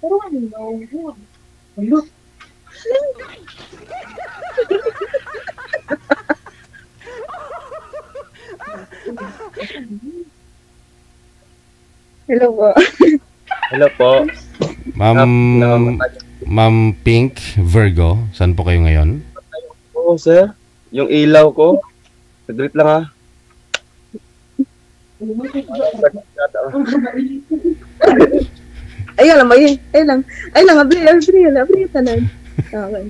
Pero ano na? Ano? Hello po. Hello po. Ma'am Pink Virgo, saan po kayo ngayon? Oo, sir. Yung ilaw ko. Saglit lang ha. Ayun lang, ay lang, abri tanan. Okay.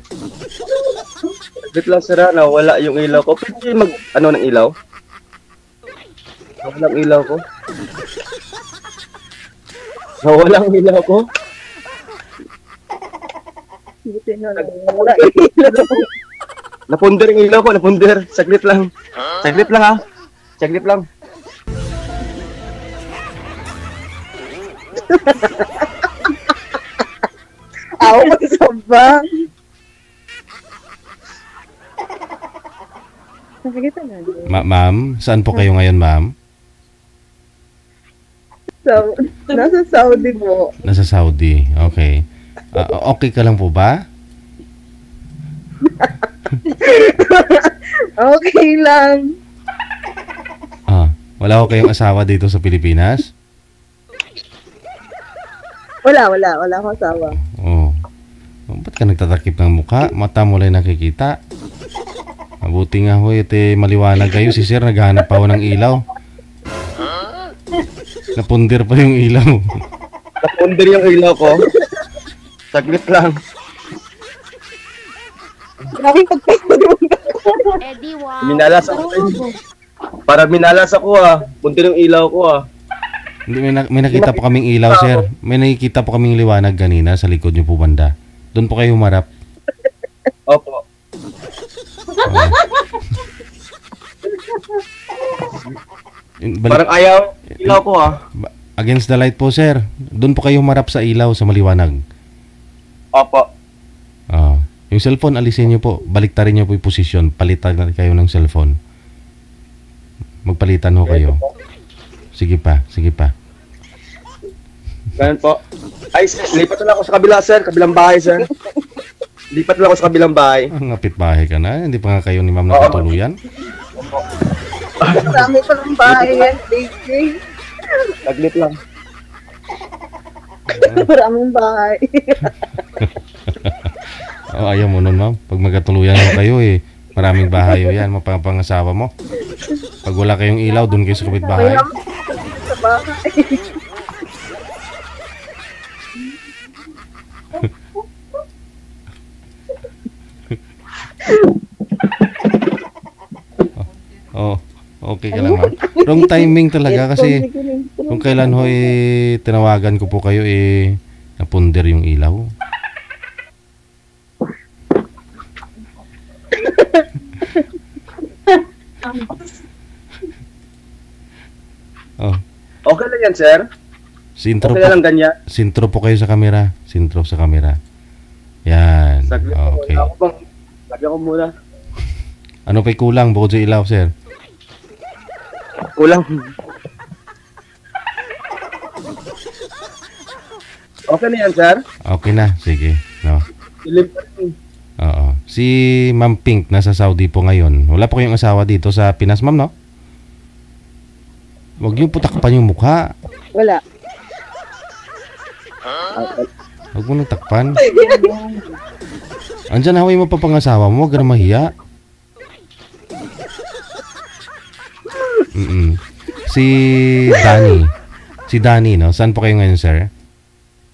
Saglit lang, sir ha. Nawala yung ilaw ko. Pwede ano ng ilaw? Nawala ang ilaw ko. Nawala ang ilaw ko. Buti na lang. Wala ilaw. Napunder yung ilaw ko, napunder. Saglit lang. Saglit lang ha. Saglit lang. Ako masaba. Nakikita na. Ma'am, saan po kayo ngayon, ma'am? So, nasa Saudi po. Nasa Saudi. Okay. Okay ka lang po ba? Okay lang. Wala ko kayong asawa dito sa Pilipinas? Wala akong asawa. Oh. Ba't ka nagtatakip ng mukha? Mata mo lang nakikita. Mabuti nga ho, ite maliwanag kayo. Si sir, naghahanap pa ho ng ilaw. Napundir pa yung ilaw. Napunder yung ilaw ko. Saglit lang. Grabe pagpapalunod. Eddie, wow. Minalas ako. Para minalas ako ha. Pundir yung ilaw ko ha. Hindi, may nakita po kaming ilaw, sir. May nakikita po kaming liwanag kanina sa likod niyo po banda. Doon po kayo humarap. Opo. Parang ayaw ilaw ko ha. Against the light po, sir. Doon po kayo humarap sa ilaw sa maliwanag. Opo. Yung cellphone, alisin niyo po. Baliktarin niyo po yung posisyon. Palitan na kayo ng cellphone. Magpalitan ho kayo. Sige pa. Ganun po. Ay, sir, lipat na ako sa kabila, sir. Kabilang bahay, sir. Lipat na ako sa kabilang bahay. Ngapit bahay ka na. Hindi pa nga kayo ni ma'am nakatuluyan. Marami pa ng bahay yan, baby. Saglit lang. Maraming bahay. Ayaw mo nun, ma'am. Pag magkatuluyan mo kayo, maraming bahay yan. Mapapangasawa mo. Pag wala kayong ilaw, doon kayo sa kapit bahay. Sa bahay. Okay ka lang, ma'am. Wrong timing talaga kasi kung kailan ho tinawagan ko po kayo napunder yung ilaw. Okay lang yan, sir. Sintro okay lang ganyan. Sintro po kayo sa camera. Sintro sa camera. Yan. Saglit okay. Lagyan ko muna. Ano pa'y kulang bukod sa ilaw, sir? Kulang. Okay na yan, sir? Okay na. Sige. No. Oo. Si Ma'am Pink nasa Saudi po ngayon. Wala po kayong asawa dito sa Pinas, ma'am, no? Huwag niyo po takpan yung mukha. Wala. Huwag mo nang takpan. Andyan na yung mapapangasawa mo. Huwag ka na mahiya. Si Danny, no? Saan po kayo ngayon, sir?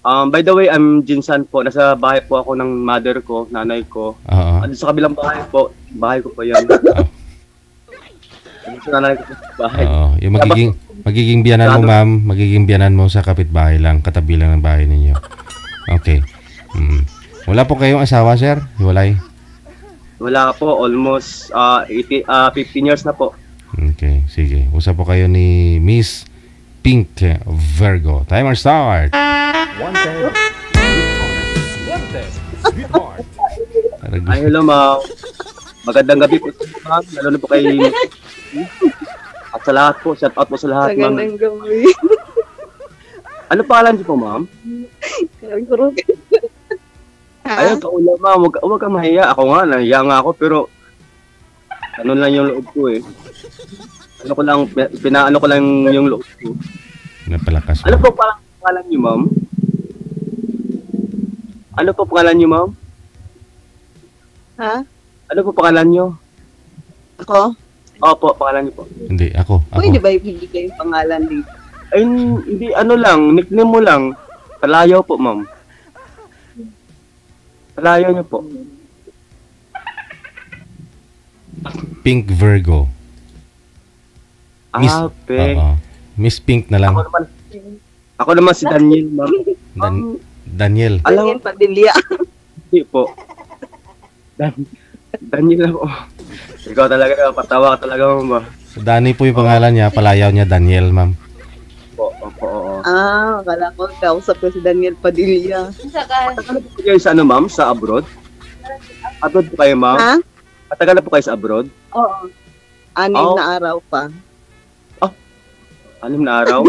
By the way, I'm Jinsan po. Nasa bahay po ako ng mother ko, nanay ko. Ano sa kabilang bahay po. Bahay ko po yan. Sa nanay ko po bahay. Yung magiging biyanan mo, ma'am. Magiging biyanan mo sa kapitbahay lang. Katabi lang ng bahay ninyo. Okay. Wala po kayong asawa, sir? Hiwalay? Wala po. Almost 15 years na po. Okay. Sige. Usap po kayo ni Miss Pink Virgo. Timer start! One test, sweetheart. Ay, hello, ma'am. Magandang gabi po, ma'am. Lalo na po kay... At sa lahat po, shout out po sa lahat, ma'am. Magandang gabi. Ano pangalan niyo po, ma'am? Ayun, kaula ma'am, wag kang mahiya. Ako nga, nahiya nga ako, pero ano lang yung loob ko eh. Pinaano ko lang yung loob ko. Napalakas mo. Ano po pangalan niyo, ma'am? Ano po pangalan niyo, ma'am? Ha? Ano po pangalan niyo? Ako? Opo, pangalan niyo po. Hindi, ako. Pwede ba ibigay yung pangalan dito? Ay, hindi, ano lang, nickname mo lang. Palayaw po, ma'am. Palayaw niyo po. Pink Virgo. Miss, Pink. Miss Pink na lang. Ako naman si Daniel, ma'am. Daniel. Daniel Padilla. Hindi po. Daniel ako. Ikaw talaga, patawa ka talaga, ma'am. Danny po yung pangalan niya, palayaw niya Daniel, ma'am. Oo. Akala ko kausap ko si Daniel Padilla. Matagal po kayo sa ano, ma'am? Sa abroad? Abroad po kayo, ma'am? Ha? Matagal na po kayo sa abroad? Oo. 6 na araw pa. 6 na araw?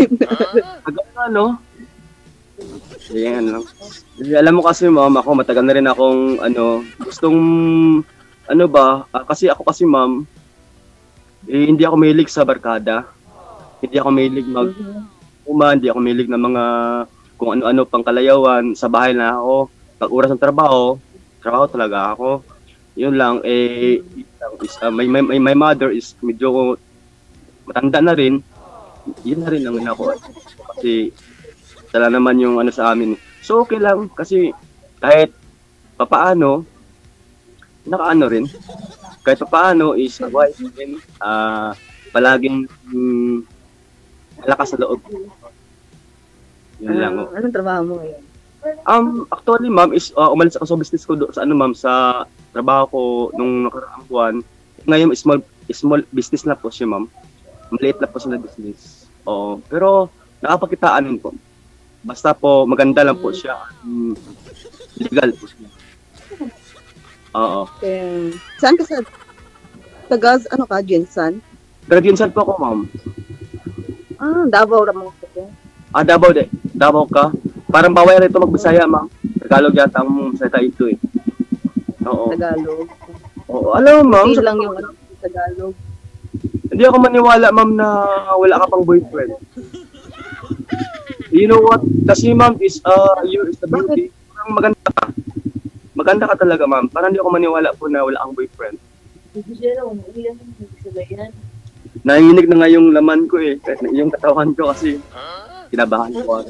Agad na, no? Yan lang. Alam mo kasi, ma'am, ako matagal na rin akong, kasi ako kasi, ma'am, hindi ako mahilig sa barkada. Hindi ako mahilig hindi ako mahilig ng mga kung ano-ano pang kalayawan. Sa bahay na ako. Pag oras ng trabaho talaga ako. Yun lang, my mother is medyo matanda na rin. Yun na rin ang ako. Kasi tala naman yung ano sa amin. So okay lang kasi kahit papaano nakaano rin. Kahit papaano is wife din palaging malakas sa loob. Yun lang. Anong trabaho mo ngayon? Actually ma'am is umalis ako sa business ko sa sa trabaho ko nung nakaraang buwan. Ngayon small business na po siya, ma'am. Maliit na po sila business. Oo, pero nakapakitaan din po. Basta po maganda lang po siya. Legal po siya. Oo. Saan ka sa ano ka, Jensan? Jensan po ako, ma'am. Davao ramon ko. Davao ka. Parang bawal rito magbisaya, ma'am. Tagalog yata ang salita ito eh. Oo. Tagalog. Oo, alam mo, ma'am. Hindi lang yung Tagalog. Hindi ako maniwala, ma'am, na wala ka pang boyfriend. You know what? Kasi, ma'am, you is the beauty. Parang maganda ka. Maganda ka talaga, ma'am. Parang hindi ako maniwala po na wala kang boyfriend. Nanginig na nga yung laman ko eh. Yung katawan ko kasi kinabahan ko.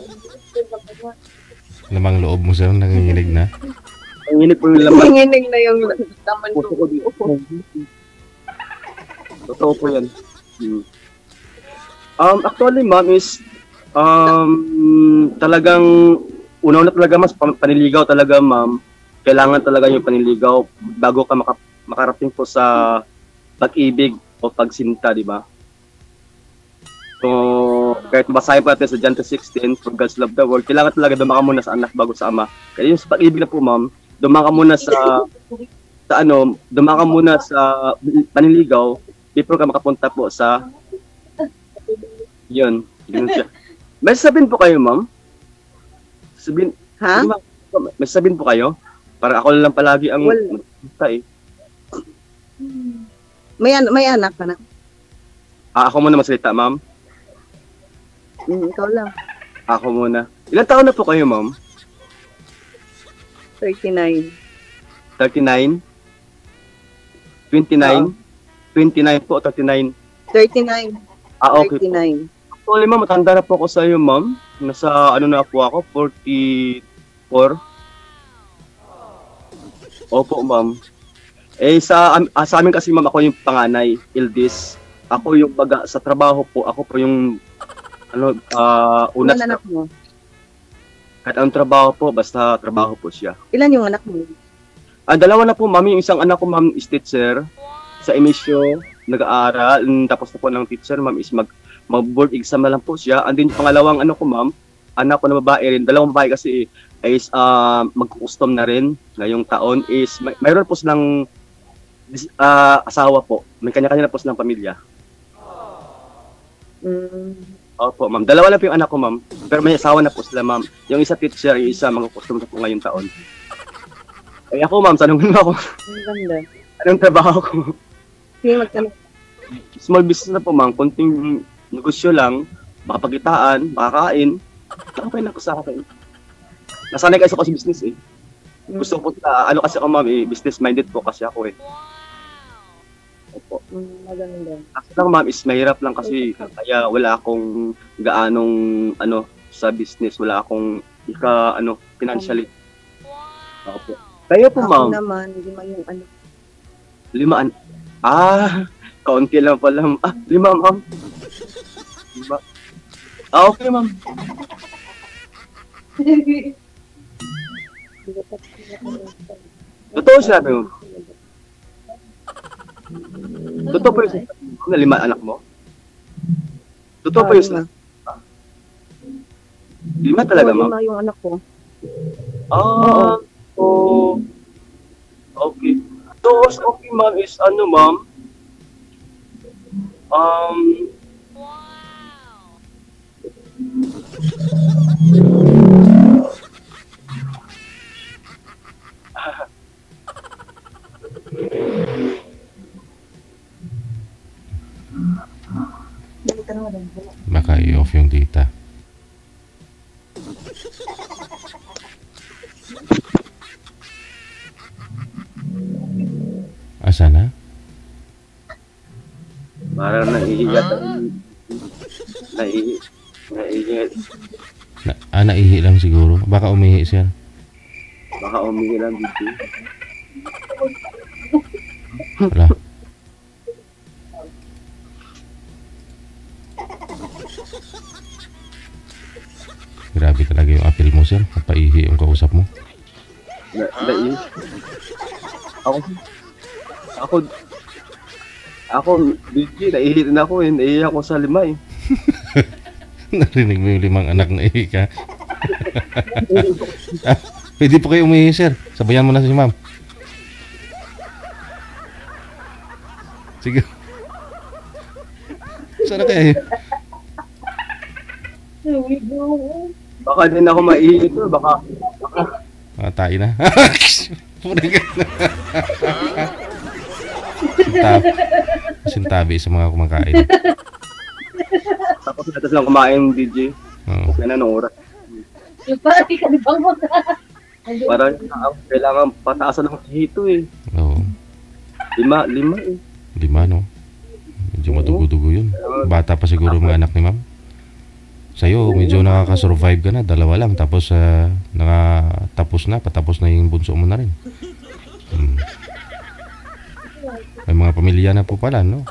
Lamang loob mo sir, nanginginig na. Nanginig po yung laman. Nanginig na yung laman ko. Totoo po yan. Actually, ma'am, is talagang una talaga mas paniligaw talaga, ma'am. Kailangan talaga yung paniligaw bago ka makarating po sa pag-ibig o pagsinta, di ba? So, kahit basahin po natin sa John 3:16, for God so loved the world, kailangan talaga dumaka muna sa anak bago sa ama. Kaya yung sa pag-ibig na po, ma'am, dumaka muna dumaka muna sa paniligaw before ka makapunta po sa yun siya. May sabihin po kayo, ma'am? Ha? May sabihin po kayo? Para ako lang palagi ang May anak ka na? Ako muna masalita, ma'am. Ikaw lang. Ako muna. Ilang taon na po kayo, ma'am? 39. 39? 29? 29 po, 39? 39. Okay 39. Actually, ma'am, matanda na po ako sa iyo, ma'am. Nasa, na po ako, 44. Opo, ma'am. Sa amin kasi, ma'am, ako yung panganay, eldest. Ako yung sa trabaho po, ako po yung una sa anak mo? Kahit ang trabaho po, basta trabaho po siya. Ilan yung anak mo? Dalawa na po, ma'am. Yung isang anak ko, ma'am, is teacher. Sa emisyo, nag-aaral. Tapos na po ng teacher, ma'am, is mag-board exam na lang po siya. And then yung pangalawang anak ko na babae rin. Dalawang babae kasi is mag-custom na rin ngayong taon. Is mayroon po silang asawa po. May kanya-kanya na po silang pamilya. Opo, ma'am. Dalawa lang po yung anak ko, ma'am. Pero may asawa na po sila, ma'am. Yung isa teacher, yung isa mga customer po ngayong taon. Ay ako, ma'am, tanungin mo ako. Ang ganda. Anong trabaho ko? Sige, magtanong. Small business na po, ma'am. Konting negosyo lang. Makapagitaan, makakain. Okay na po sa akin. Nasanay kasi ako sa business eh. Gusto ko po ano kasi ako, ma'am, business-minded po kasi ako eh. Opo. Maganda. Kasi lang, ma'am, is mahirap lang kasi kaya wala akong gaanong sa business. Wala akong financially. Opo. Kaya po, Ako ma'am. naman, 5 yung ano. 5. Kaunti lang pala. 5, ma'am. 5. Okay, ma'am. Totoo sinabi mo. Totoo po yung sinabi mo na 5 anak mo? Totoo po yung sinabi mo? 5 talaga, ma'am? 5 yung anak ko. Okay. So, okay, ma'am, is ma'am? Baka i-off yung data. Asa na? Parang naihiya naihiya. Naihi lang siguro. Baka umihi siya. Baka umihi lang dito. Wala. Grabe talaga yung appeal mo, sir. Napaihi yung kausap mo. Naihi. Ako, DJ, naihi din ako eh. Naihi ako sa 5 eh. Narinig mo yung 5 anak na ihi ka. Pwede po kayo umihi, sir. Sabayan mo na si ma'am. Sige. Sana kaya yun? Baka din ako maihi ito. Baka. Tayo na. Sintabi sa mga kumakain. Tapos natas lang kumain, DJ. Oo. Okay na nung oras. Yung parang ka di bang mo na. Parang kailangan pataasan ng hito eh. Oo. 5 eh. 5, no? Medyo madugo-dugo yun. Bata pa siguro mga anak ni ma'am. Sa'yo, medyo nakaka-survive ka na. 2 lang. Tapos, patapos na yung bunso mo na rin. May mga pamilya na po pala, no?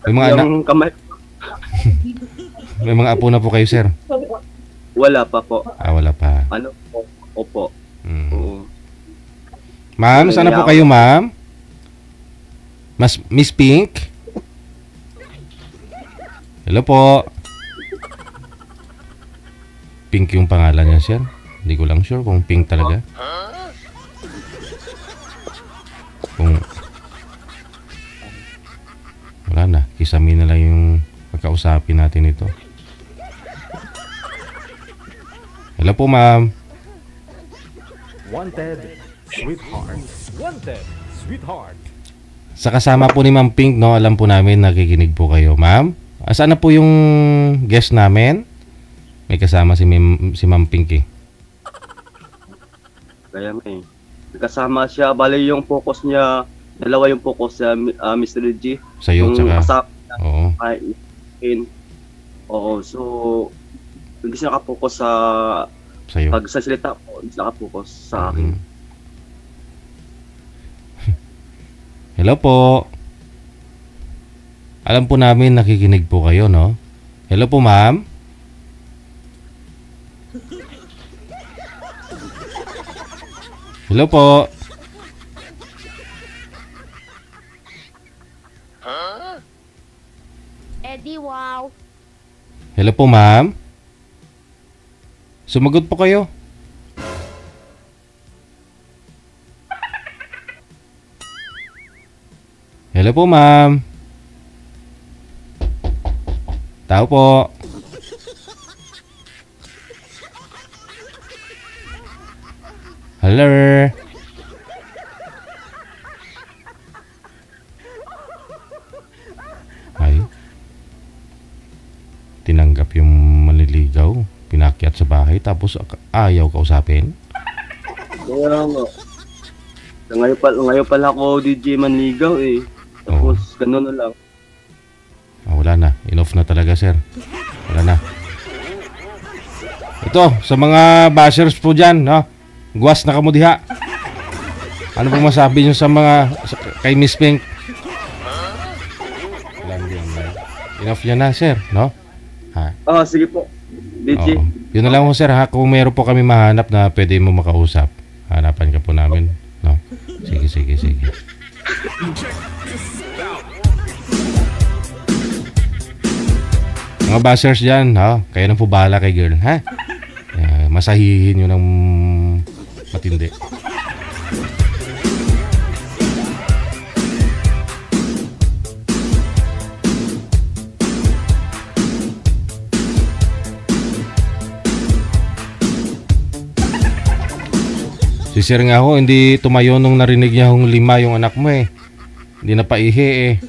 May mga anak. Kamay. May mga apo na po kayo, sir? Wala pa po. Wala pa. Opo. Oo. Ma'am, sana po kayo, ma'am? Miss Pink? Hello po. Pink yung pangalan niya, sir. Hindi ko lang sure kung Pink talaga. Kung wala na, kisami na lang yung pagkausapin natin ito. Hello po, ma'am. Wanted, sweetheart. Wanted, sweetheart. Sa kasama po ni Ma'am Pink, no, alam po namin nakikinig po kayo, ma'am. Saan na po yung guest namin? May kasama si Ma'am Pink eh. Kaya may. Kasama siya. Bali yung focus niya, 2 yung focus sa Mr. G. Sa'yo, yung tsaka. kasama Oo. Oo, so hindi siya nakapokus sa Sa'yo. pagsasalita po, hindi siya nakapokus sa akin. Hello po. Alam po namin nakikinig po kayo, no? Hello po, ma'am. Hello po. Eddie, wow. Hello po, ma'am. Sumagot po kayo. Hello po, ma'am. Tao po. Hello? Ay. Tinanggap yung manliligaw. Pinakyat sa bahay tapos ayaw kausapin. Kaya nga. Ngayon pala ako DJ Manligaw eh. Tapos gano'n na lang. Wala na. Enough na talaga, sir. Wala na. Ito, sa mga bashers po dyan, no? Guwas na kamo diha. Ano pong masabi nyo sa mga kay Miss Pink? Enough yan na, sir, no? Ha? Sige po. DJ. Oo. Yun na lang po, sir, ha? Kung meron po kami mahanap na pwede mo makausap, hanapan ka po namin, no? Sige. Mga bashers dyan, ha? Kayo na po bahala kay girl, ha? Masahihin nyo ng matindi. Si sir nga ho, hindi tumayo nung narinig niya hong 5 yung anak mo eh. Hindi na paihi eh.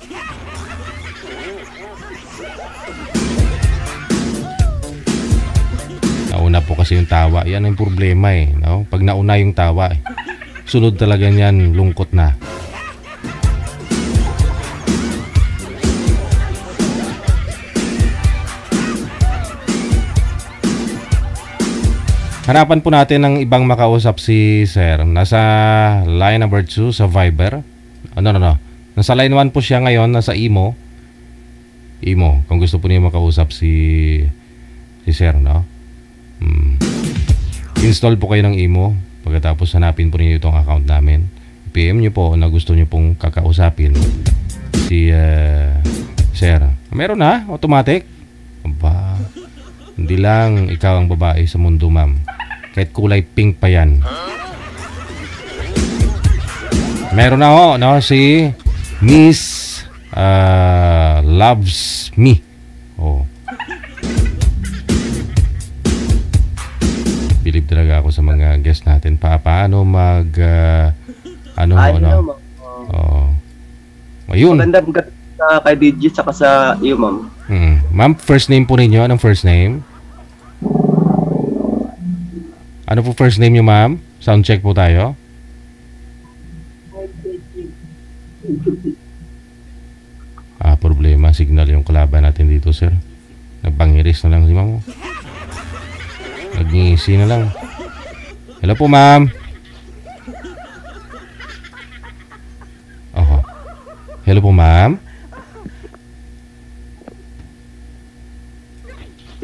Nauna po kasi yung tawa. Yan ang problema eh. No? Pag nauna yung tawa eh. Sunod talaga niyan, lungkot na. Hanapan po natin ng ibang makausap si sir. Nasa line number 2 sa Viber. No. Nasa line 1 po siya ngayon. Nasa Imo. Kung gusto po niyo makausap si sir, no? Install po kayo ng Imo. Pagkatapos hanapin po niyo itong account namin. PM niyo po na gusto niyo pong kakausapin si sir. Meron na, automatic. Aba, hindi lang ikaw ang babae sa mundo, ma'am. Kahit kulay pink pa yan. Meron na ho, no? Si Miss Loves Me. Oh. Believe talaga ako sa mga guest natin. Paano mag Ayun. Maganda kay DJ saka sa iyo, ma'am. Ma'am, first name po ninyo. Anong first name? Ano po first name nyo, ma'am? Sound check po tayo. Problema. Signal yung kalaban natin dito, sir. Nagpangiris na lang si ma'am. Nagngisi na lang. Hello po, ma'am. Hello po, ma'am.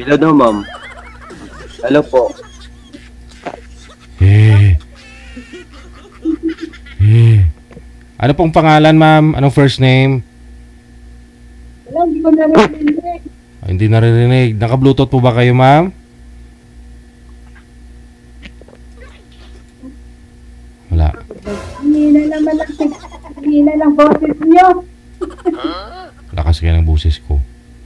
Hello daw, ma'am. Hello po. Ano pong pangalan, ma'am? Anong first name? Wala, hindi ko naririnig. Hindi naririnig. Naka-Bluetooth po ba kayo, ma'am? Wala. Hina lang boses niyo. Lakas kaya ng boses ko.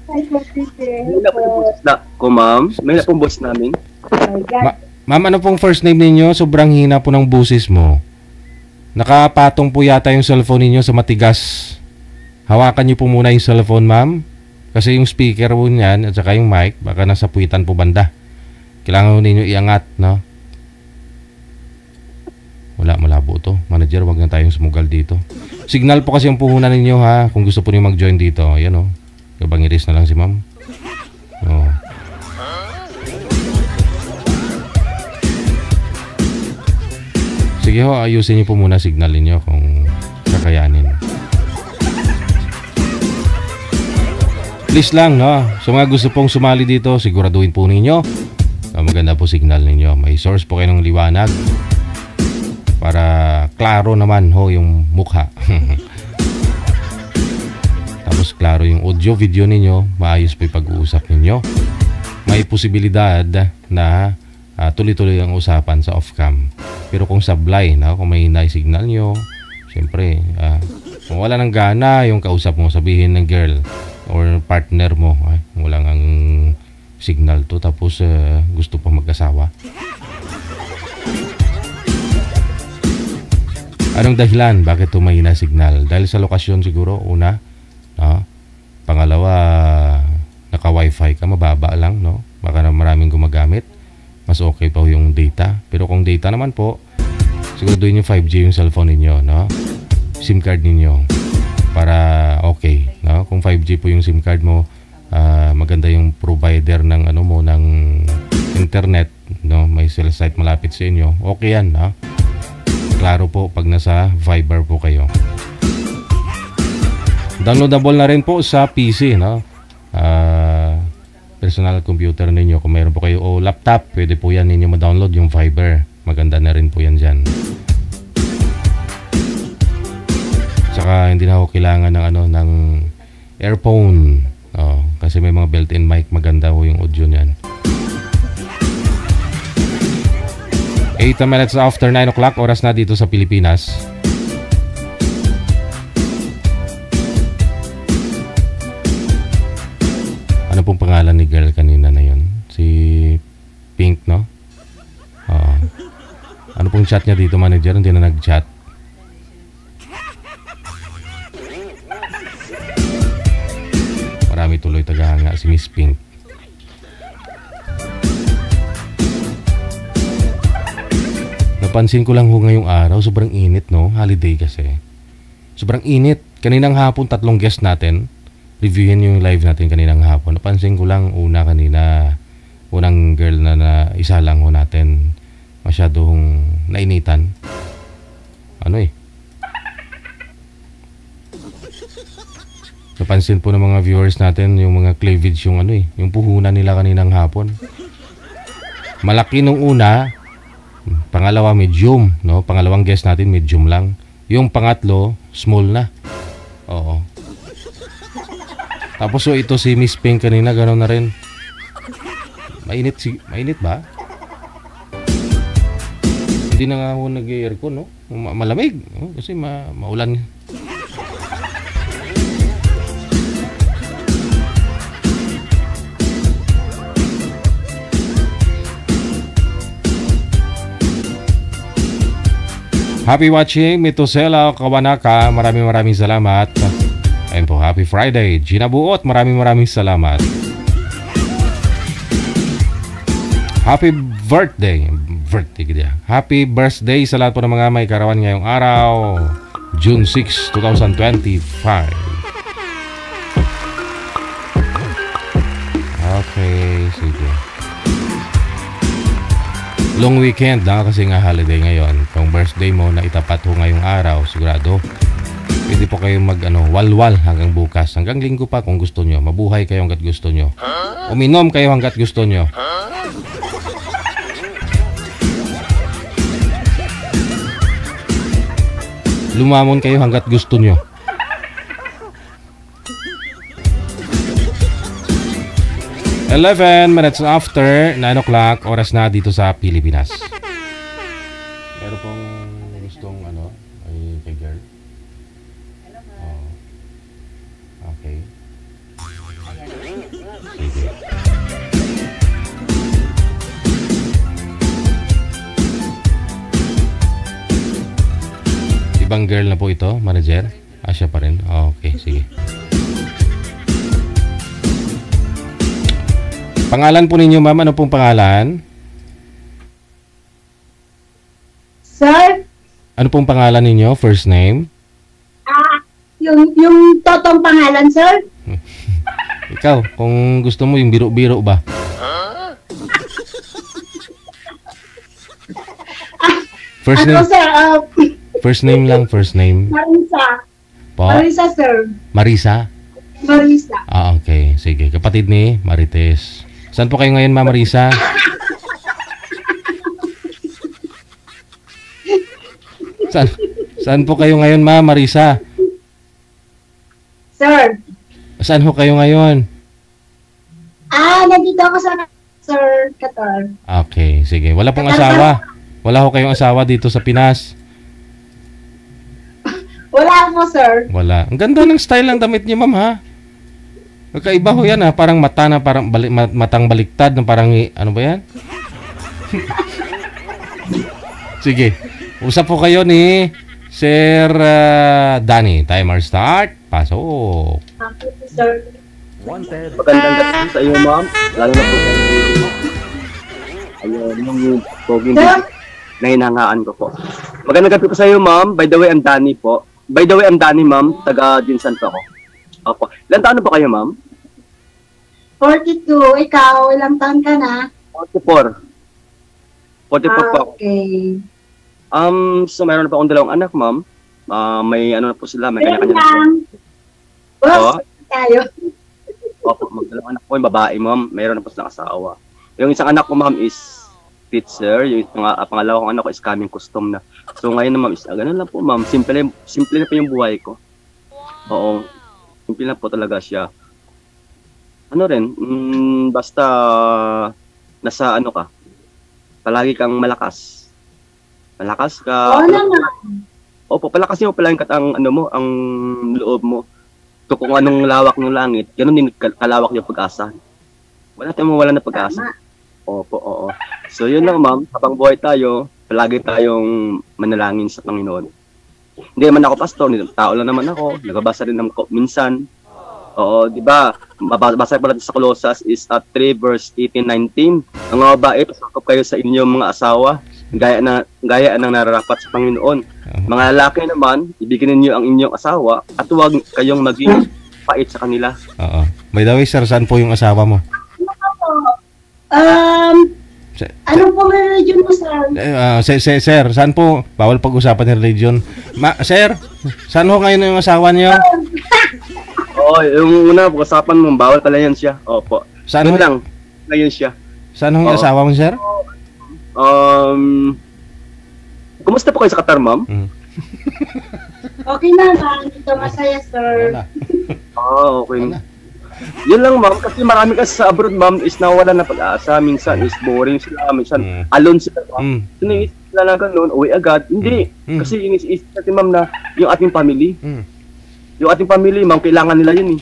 Ay, boses eh. May na po yung boses na ko, ma'am. May na pong boss namin. Oh my God. Ma'am, ano pong first name ninyo? Sobrang hina po ng boses mo. Nakapatong po yata yung cellphone ninyo sa matigas. Hawakan niyo po muna yung cellphone, ma'am. Kasi yung speaker po niyan at saka yung mic, baka nasa puwitan po banda. Kailangan ninyo iangat, no? Wala, malabo to. Manager, wag na tayong sumugal dito. Signal po kasi yung puhunan ninyo, ha? Kung gusto po niyo mag-join dito. Ayan, oh. Kabangiris na lang si ma'am. Oh. Sige ho, ayusin niyo po muna signal niyo kung kakayanin. Please lang, no? So mga gusto pong sumali dito, siguraduhin po ninyo maganda po signal ninyo. May source po kayo ng liwanag para klaro naman ho yung mukha. Tapos klaro yung audio, video ninyo, maayos po yung pag-uusap ninyo. May posibilidad na tuloy-tuloy ang usapan sa off-cam. Pero kung sablay, kung may signal nyo, siyempre, kung wala nang gana yung kausap mo, sabihin ng girl or partner mo, wala nang signal to, tapos gusto pa mag-asawa. Anong dahilan? Bakit tumahina signal? Dahil sa lokasyon siguro, una. No? Pangalawa, naka-wifi ka, mababa lang, no? Baka na maraming gumagamit. Mas okay pa yung data. Pero kung data naman po, siguraduhin yung 5G yung cellphone ninyo, no? SIM card ninyo. Para okay, no? Kung 5G po yung SIM card mo, maganda yung provider ng ano mo, ng internet, no? May cell site malapit sa inyo. Okay yan, no? Klaro po pag nasa Viber po kayo. Downloadable na rin po sa PC, no? Personal computer ninyo. Kung meron po kayo o laptop, pwede po yan ninyo ma-download yung Viber. Maganda na rin po yan dyan. Tsaka hindi na ako kailangan ng ano, ng earphone. Kasi may mga built-in mic. Maganda po yung audio niyan. 8 minutes after 9 o'clock, oras na dito sa Pilipinas. Ano pong pangalan ni girl kanina na yun? Si Pink, no? Ano pong chat niya dito, manager? Hindi na nag-chat. Marami tuloy tagahanga si Miss Pink. Napansin ko lang ho ngayong araw, sobrang init, no? Holiday kasi. Sobrang init. Kaninang hapon, 3 guest natin. Reviewin yung live natin kaninang hapon. Napansin ko lang unang girl na isa lang ho natin. Masyadong nainitan. Napansin po ng mga viewers natin yung mga cleavage yung yung puhunan nila kaninang hapon. Malaki nung una. Pangalawa, medium, no? Pangalawang guest natin, medium lang. Yung pangatlo, small na. Oo. Tapos so ito si Miss Pink kanina, gano'n na rin. Mainit ba? Hindi na nga ako nag-aircon, no? Malamig, no? Kasi maulan. Happy watching, Mitosela Kawanaka. Maraming salamat. Ayun po, happy Friday. Gina Buot, maraming salamat. Happy birthday. Happy birthday sa lahat po ng mga may karawan ngayong araw. June 6, 2025. Okay, sige. Long weekend na kasi nga holiday ngayon. Kung birthday mo na itapat ho ngayong araw, sigurado pwede po kayong walwal hanggang bukas. Hanggang linggo pa kung gusto nyo. Mabuhay kayo hanggat gusto nyo. Uminom kayo hanggat gusto nyo. Lumamon kayo hanggat gusto nyo. Eleven minutes after 9 o'clock, oras na dito sa Pilipinas. Meron pong gustong kay girl? Okay. Sige. Ibang girl na po ito, manager? Siya pa rin? Okay, sige. Pangalan po ninyo, ma'am. Ano pong pangalan? Sir? Ano pong pangalan ninyo? First name? Yung totoong pangalan, sir? Ikaw, kung gusto mo yung biro-biro ba? First name? Sir? First name lang, first name. Marisa. Po? Marisa, sir. Marisa? Marisa. Okay. Sige. Kapatid ni Marites. Saan po kayo ngayon, Ma'am Marisa? Saan po kayo ngayon, Ma'am Marisa? Sir. Saan ho kayo ngayon? Nandito ako sa Sir Qatar. Okay. Sige. Wala pong asawa? Wala ho kayong asawa dito sa Pinas? Wala po, sir. Wala. Ang ganda ng style ng damit niyo, ma'am, ha? Kakaiba ho yan, ha? Parang mata na, parang matang baliktad na parang, ano ba yan? Sige. Usap po kayo ni Sir Danny, timer start. Pasok. Sir. Magandang gabi sa iyo, ma'am. Lalo na po ayun, yung poging na hinangaan ko po. Magandang gabi po sa iyo, ma'am. By the way, I'm Danny po. By the way, I'm Danny, ma'am. Taga Jinsan po ako. Opo. Ilan taon na po kayo, ma'am? 42. Ikaw, ilang taon ka na? 44. 44 po ako. Okay. So mayroon na po akong dalawang anak, ma'am. May ano na po sila, may Ilan kanya-kanya na lang? Boss, tayo. Opo, magdalawang anak ko, yung babae, ma'am. Mayroon na po silang asawa. Yung isang anak ko, ma'am, is teacher. Yung pangalawa kong anak ko is coming custom na. So ngayon na, ma'am, is ganun lang po, ma'am. Simple na po yung buhay ko. Oo. Simple na po talaga siya. Ano rin, basta nasa ano ka, palagi kang malakas. Malakas ka. Oo naman. Opo, palakasin mo pala ang ano mo, ang loob mo. So kung anong lawak ng langit, ganun din kalawak yung pag-asa. Wala tayong mawala na pag-asa. Opo, oo. So yun lang, ma'am, habang buhay tayo, palagi tayong manalangin sa Panginoon. Hindi naman ako pastor, tao lang naman ako, nagbabasa rin ng minsan. Oo, di ba? Basa pala sa Colossus is 3 verse 18-19. Ang mga babae, pasakop kayo sa inyong mga asawa, gaya ng nararapat sa Panginoon. Mga lalaki naman, ibigin ninyo ang inyong asawa at huwag kayong maging pait sa kanila. Oo. By the way, sir, saan po yung asawa mo? Ano pong religion mo, sir? Sir, saan po? Bawal pag-usapan ng religion. Sir, saan ho ngayon yung asawa niyo? Oo, yung una, pag-usapan mo, bawal pala yan siya. Opo. Saan ho? lang, ngayon siya. Saan ho yung asawa mo, sir? Kumusta po kayo sa Qatar, ma'am? Okay naman. Ito masaya, sir. Wala. Okay. Yun lang, ma'am, kasi marami kasi sa abroad, ma'am, is nawala na pag-asa. Minsan is boring sila, minsan alone sila, ma'am. So, naisip sila na ganun, uwi agad. Hindi. Kasi inisip natin, ma'am, na yung ating family. Yung ating family, ma'am, kailangan nila yun eh.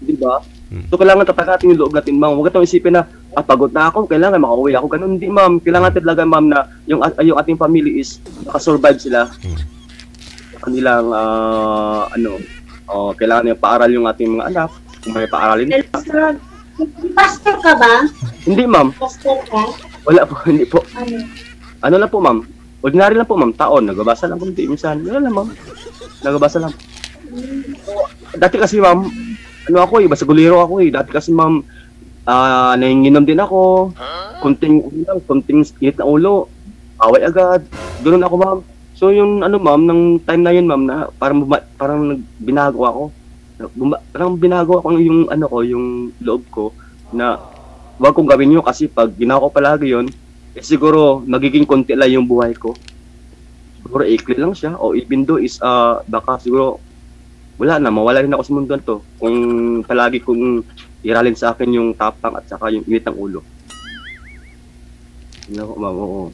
Di ba? So, kailangan tatagatin yung loob natin, ma'am. Huwag itong isipin na, pagod na ako, kailangan makauwi ako. Ganun, hindi, ma'am. Kailangan talaga, ma'am, na yung ating family is nakasurvive sila. Kanilang, kailangan yung paaral yung ating mga anak. Kung may paaralin. Pastor ka ba? Hindi, ma'am. Pastor ka? Wala po, hindi po. Ano? Lang po, ma'am. Ordinary lang po, ma'am. Taon. Nagbabasa lang po, hindi. Minsan. Wala lang, ma'am. Nagbabasa lang. Dati kasi, ma'am, ako basta guliro ako eh. Dati kasi, ma'am, nanginginom din ako. Kunting init na ulo. Away agad. Ganun ako, ma'am. So, yung ma'am, ng time na yun, ma'am, na parang binago ako. Parang binago ako yung loob ko na wag kong gawin yun kasi pag ginawa ko palagi yun, siguro magiging konti lang yung buhay ko. Siguro ikli lang siya o even though is baka siguro wala na, mawala rin ako sa mundo to kung palagi kong iralin sa akin yung tapang at saka yung init ng ulo. Oo.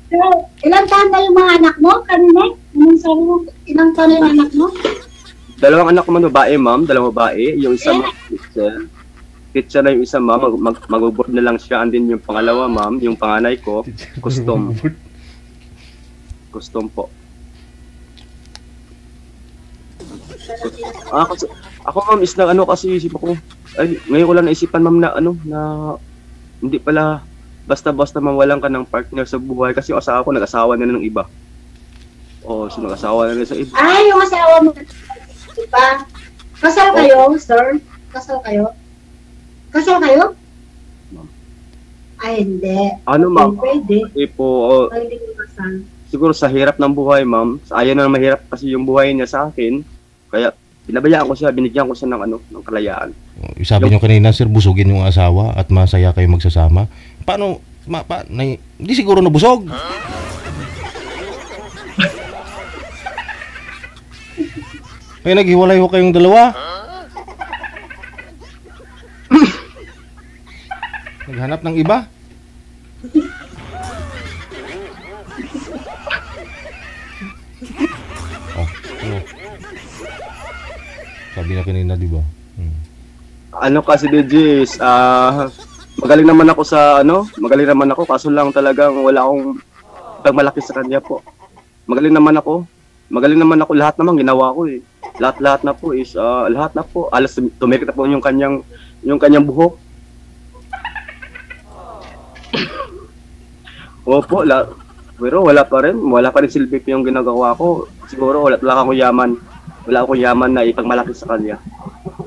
So, ilang taon na yung mga anak mo? Kanina? Anong sabi mo? Ilang taon na yung anak mo? Dalawang anak ko man babae, ma'am. Dalawang babae. Yung isa, ma'am, teacher. Teacher na yung isa, ma'am. Mag-board na lang siya. And then yung pangalawa, ma'am, yung panganay ko, custom. Custom po. Ako, ma'am, is na kasi isip ako. Ay, ngayon ko lang naisipan, ma'am, na na hindi pala basta-basta mawalan ka ng partner sa buhay. Kasi yung asawa ko, nag-asawa na ng iba. So nag-asawa na sa iba. Ay, yung asawa mo. Diba? Kasal kayo, sir? Kasal kayo? Kasal kayo? Ay, hindi. Ano, ma'am? Pwede. Hindi ko kasal. Siguro sa hirap ng buhay, ma'am. Ayaw na mahirap kasi yung buhay niya sa akin. Kaya binabayaan ko siya, binigyan ko siya ng kalayaan. Sabi niyo kanina, sir, busugin yung asawa at masaya kayo magsasama. Paano? Hindi siguro nabusog. Kaya naghiwalay ho kayong dalawa. Naghanap ng iba. Sabi na kanina, di ba? Kasi DJs, magaling naman ako magaling naman ako, kaso lang talagang wala akong pagmalaki sa kanya po. Magaling naman ako, Magaling naman ako, lahat naman ginawa ko eh. Lahat na po is, lahat na po. Alas tumikit na po yung kanyang buhok. Opo, pero wala pa rin silbi yung ginagawa ko. Siguro wala akong yaman. Wala akong yaman na ipagmalaki sa kanya.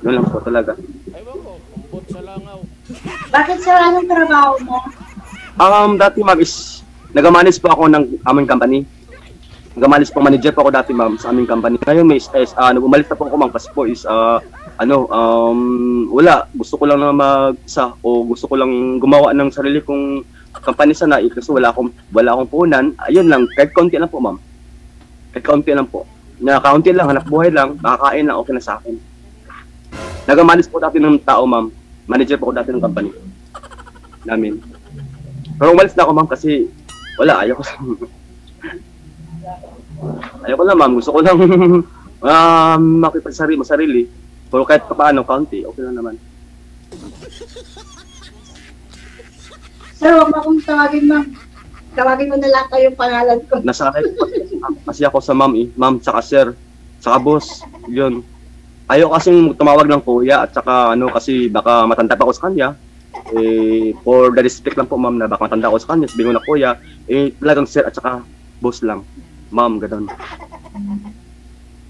Yun lang po talaga. Bakit sir, anong trabaho mo? Dati ma'am is, nagamanis po ako ng aming company. Nagamanis po, manager po ako dati ma'am sa aming company. Ngayon may stress, umalis na po ako ma'am kasi po is, wala. Gusto ko lang na mag-isa o gusto ko lang gumawa ng sarili kong company sana kasi wala akong puhunan. Ayun lang, kahit konti lang po ma'am. Kahit konti lang po. Kaunti lang, hanap buhay lang, nakakain lang, okay na sa akin. Nagamanis po dati ng tao ma'am. Manager po ako dati ng company namin. Pero umalis na ako ma'am kasi wala, ayoko lang ma'am, gusto ko lang makipagsarili. Pero kahit paano, kaunti, okay lang naman. Sir, huwag mo akong tawagin, ma'am. Tawagin mo na lang kayo yung pangalan ko. Nasanay kasi ako sa ma'am ma'am tsaka sir, tsaka boss, yun. Ayaw kasing tumawag ng kuya at tsaka kasi baka matanda pa ako sa kanya. For the respect lang po ma'am na baka matanda ako sa kanya, sabihin ko na kuya, talagang sir at tsaka boss lang. Ma'am, ganun.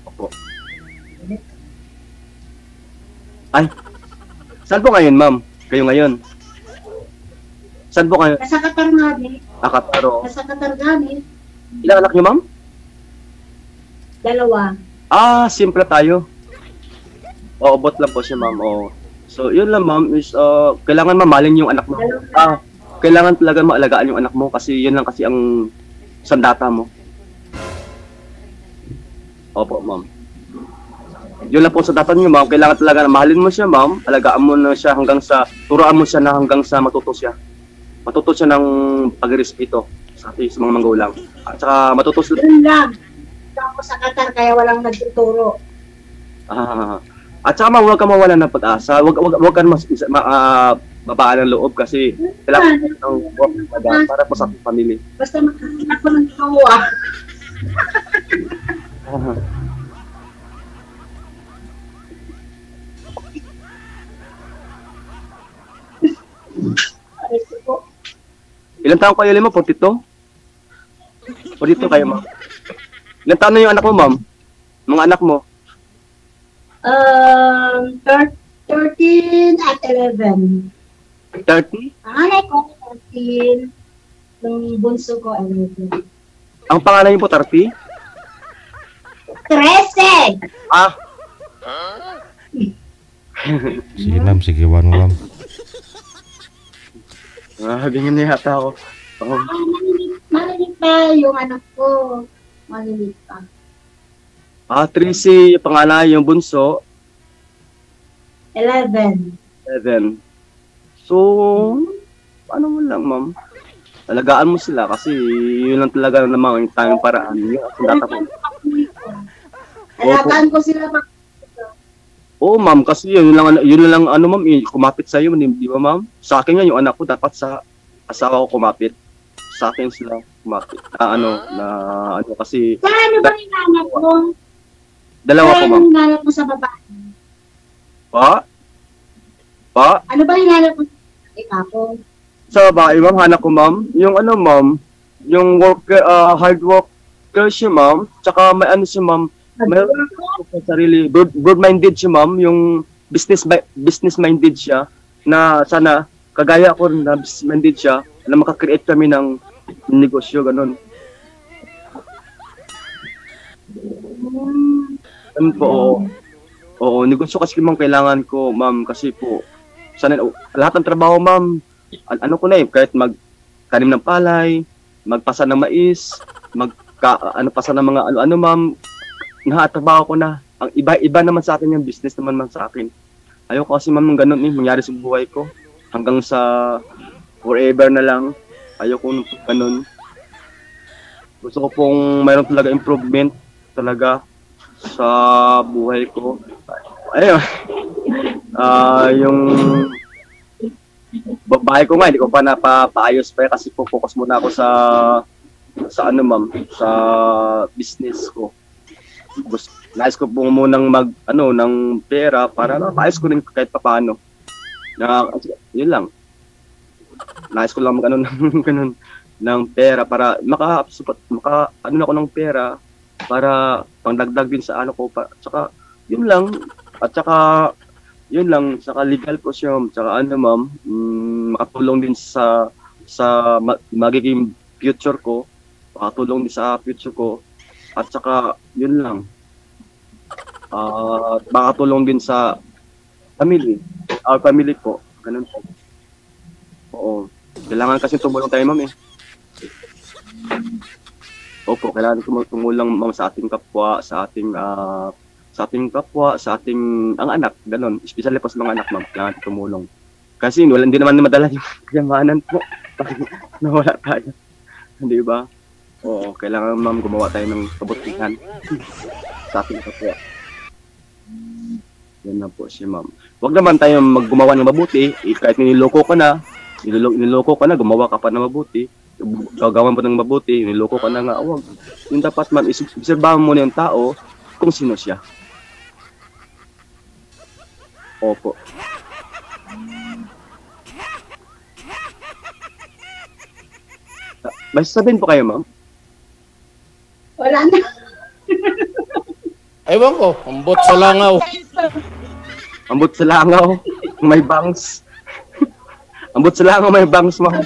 Opo. Ay, saan po ngayon ma'am? Kayo ngayon? Saan po kayo? Nasa Katargani. Kataro. Nasa Katargani. Ilang anak niyo ma'am? 2. Simple tayo. Oo, bot lang po siya ma'am. Oo. So, yun lang ma'am is kailangan mamahalin yung anak mo. Kailangan talaga maalagaan yung anak mo kasi yun lang kasi ang sandata mo. Opo, ma'am. Yun lang po sa dapat niyo, ma'am. Kailangan talaga na mahalin mo siya, ma'am. Alagaan mo na siya turuan mo siya na hanggang sa matuto siya. Matuto siya ng pagrespeto sa mga magulang. At saka matuto siya. Yun lang. Ako sa Qatar kaya walang nagtuturo. At saka ma'am, huwag ka mawala ng pag-asa. Huwag ka babaan ng loob kasi kailangan ng work para po sa family. Basta makakasin ako ng tawa. Ilang taon kayo mo? 42? 42 kayo, ma'am? Ilang taon na yung anak mo, ma'am? Mga anak mo? 13 at 11. 30? Panganay ko 13. Yung bunso ko 11. Ang pangalan niyo po, 30? 13! Sige ma'am, sige ma'am. Ganyan na yata ako. Malilit pa yung anak ko. Malilit pa. 3 pangalan yung bunso. 11. 7. So, paano mo lang, ma'am? Alagaan mo sila kasi yun lang talaga naman yung tayong paraan. Yun ang data ko. Alagaan ko sila pa. Oo, ma'am, kasi yun lang ma'am, kumapit sa iyo, di ba, ma'am? Sa akin nga yung anak ko dapat sa asawa ko kumapit. Sa akin sila kumapit. Kasi Saan ano ba yung anak mo? dalawa po, ma'am. Ano ba yung mo sa babae? Pa? Ano ba yung mo sa ikapo? Sa babae, ma'am, hanap ko, ma'am. Yung ma'am, yung hard worker siya, ma'am. Tsaka may siya, ma'am. Mayroon sa sarili, broad-minded siya, ma'am, yung business-minded siya, na sana, kagaya ko na business-minded siya, na makakreate kami ng negosyo, ganun. Ano po, oo, negosyo kasi ma'am, kailangan ko, ma'am, kasi po, sana, lahat ng trabaho, ma'am, ano ko na kahit magtanim ng palay, magpasa ng mais, pasa ng mga ma'am, nakatrabaho ko na. Ang iba naman sa akin yung business naman sa akin. Ayoko kasi ma'am ng ganun mangyari sa buhay ko. Hanggang sa forever na lang. Ayoko nung ganun. Gusto ko pong mayroon talaga improvement talaga sa buhay ko. Ayun. Yung babae ko nga, hindi ko pa napaayos pa kasi focus muna ako sa ma'am, sa business ko. nais ko po munang ng pera para maayos ko rin kahit papaano. Yun lang. Nais ko lang ganun ng pera para ako ng pera para pangdagdag din sa ko pa. Tsaka yun lang. At tsaka yun lang, saka legal po siya, tsaka ma'am, makatulong din sa magiging future ko, makatulong din sa future ko, at saka yun lang, makatulong din sa our family po, ganun po. Oo, kailangan kasi tumulong tayo, ma'am eh. Opo, kailangan tumulong, ma'am, sa ating kapwa, sa ating ang anak, ganun. Especially po sa mga anak, ma'am, kailangan tumulong. Kasi hindi naman madala yung kayamanan po. Nawala tayo. Hindi ba? Oo, kailangan, ma'am, gumawa tayo ng kabutihan sa ating kapwa. Yan na po siya, ma'am. Huwag naman tayo maggumawa ng mabuti. Kahit niloko ka na, gumawa ka pa ng mabuti. Gagawan pa ng mabuti, niloko ka na nga. Huwag. Yung dapat, ma'am, obserbahan mo na yung tao kung sino siya. Opo. May sasabihin po kayo, ma'am? Wala na. Ewan ko, ambot sa langaw. Ambot sa langaw, may bangs. Ambot sa langaw, may bangs, ma'am.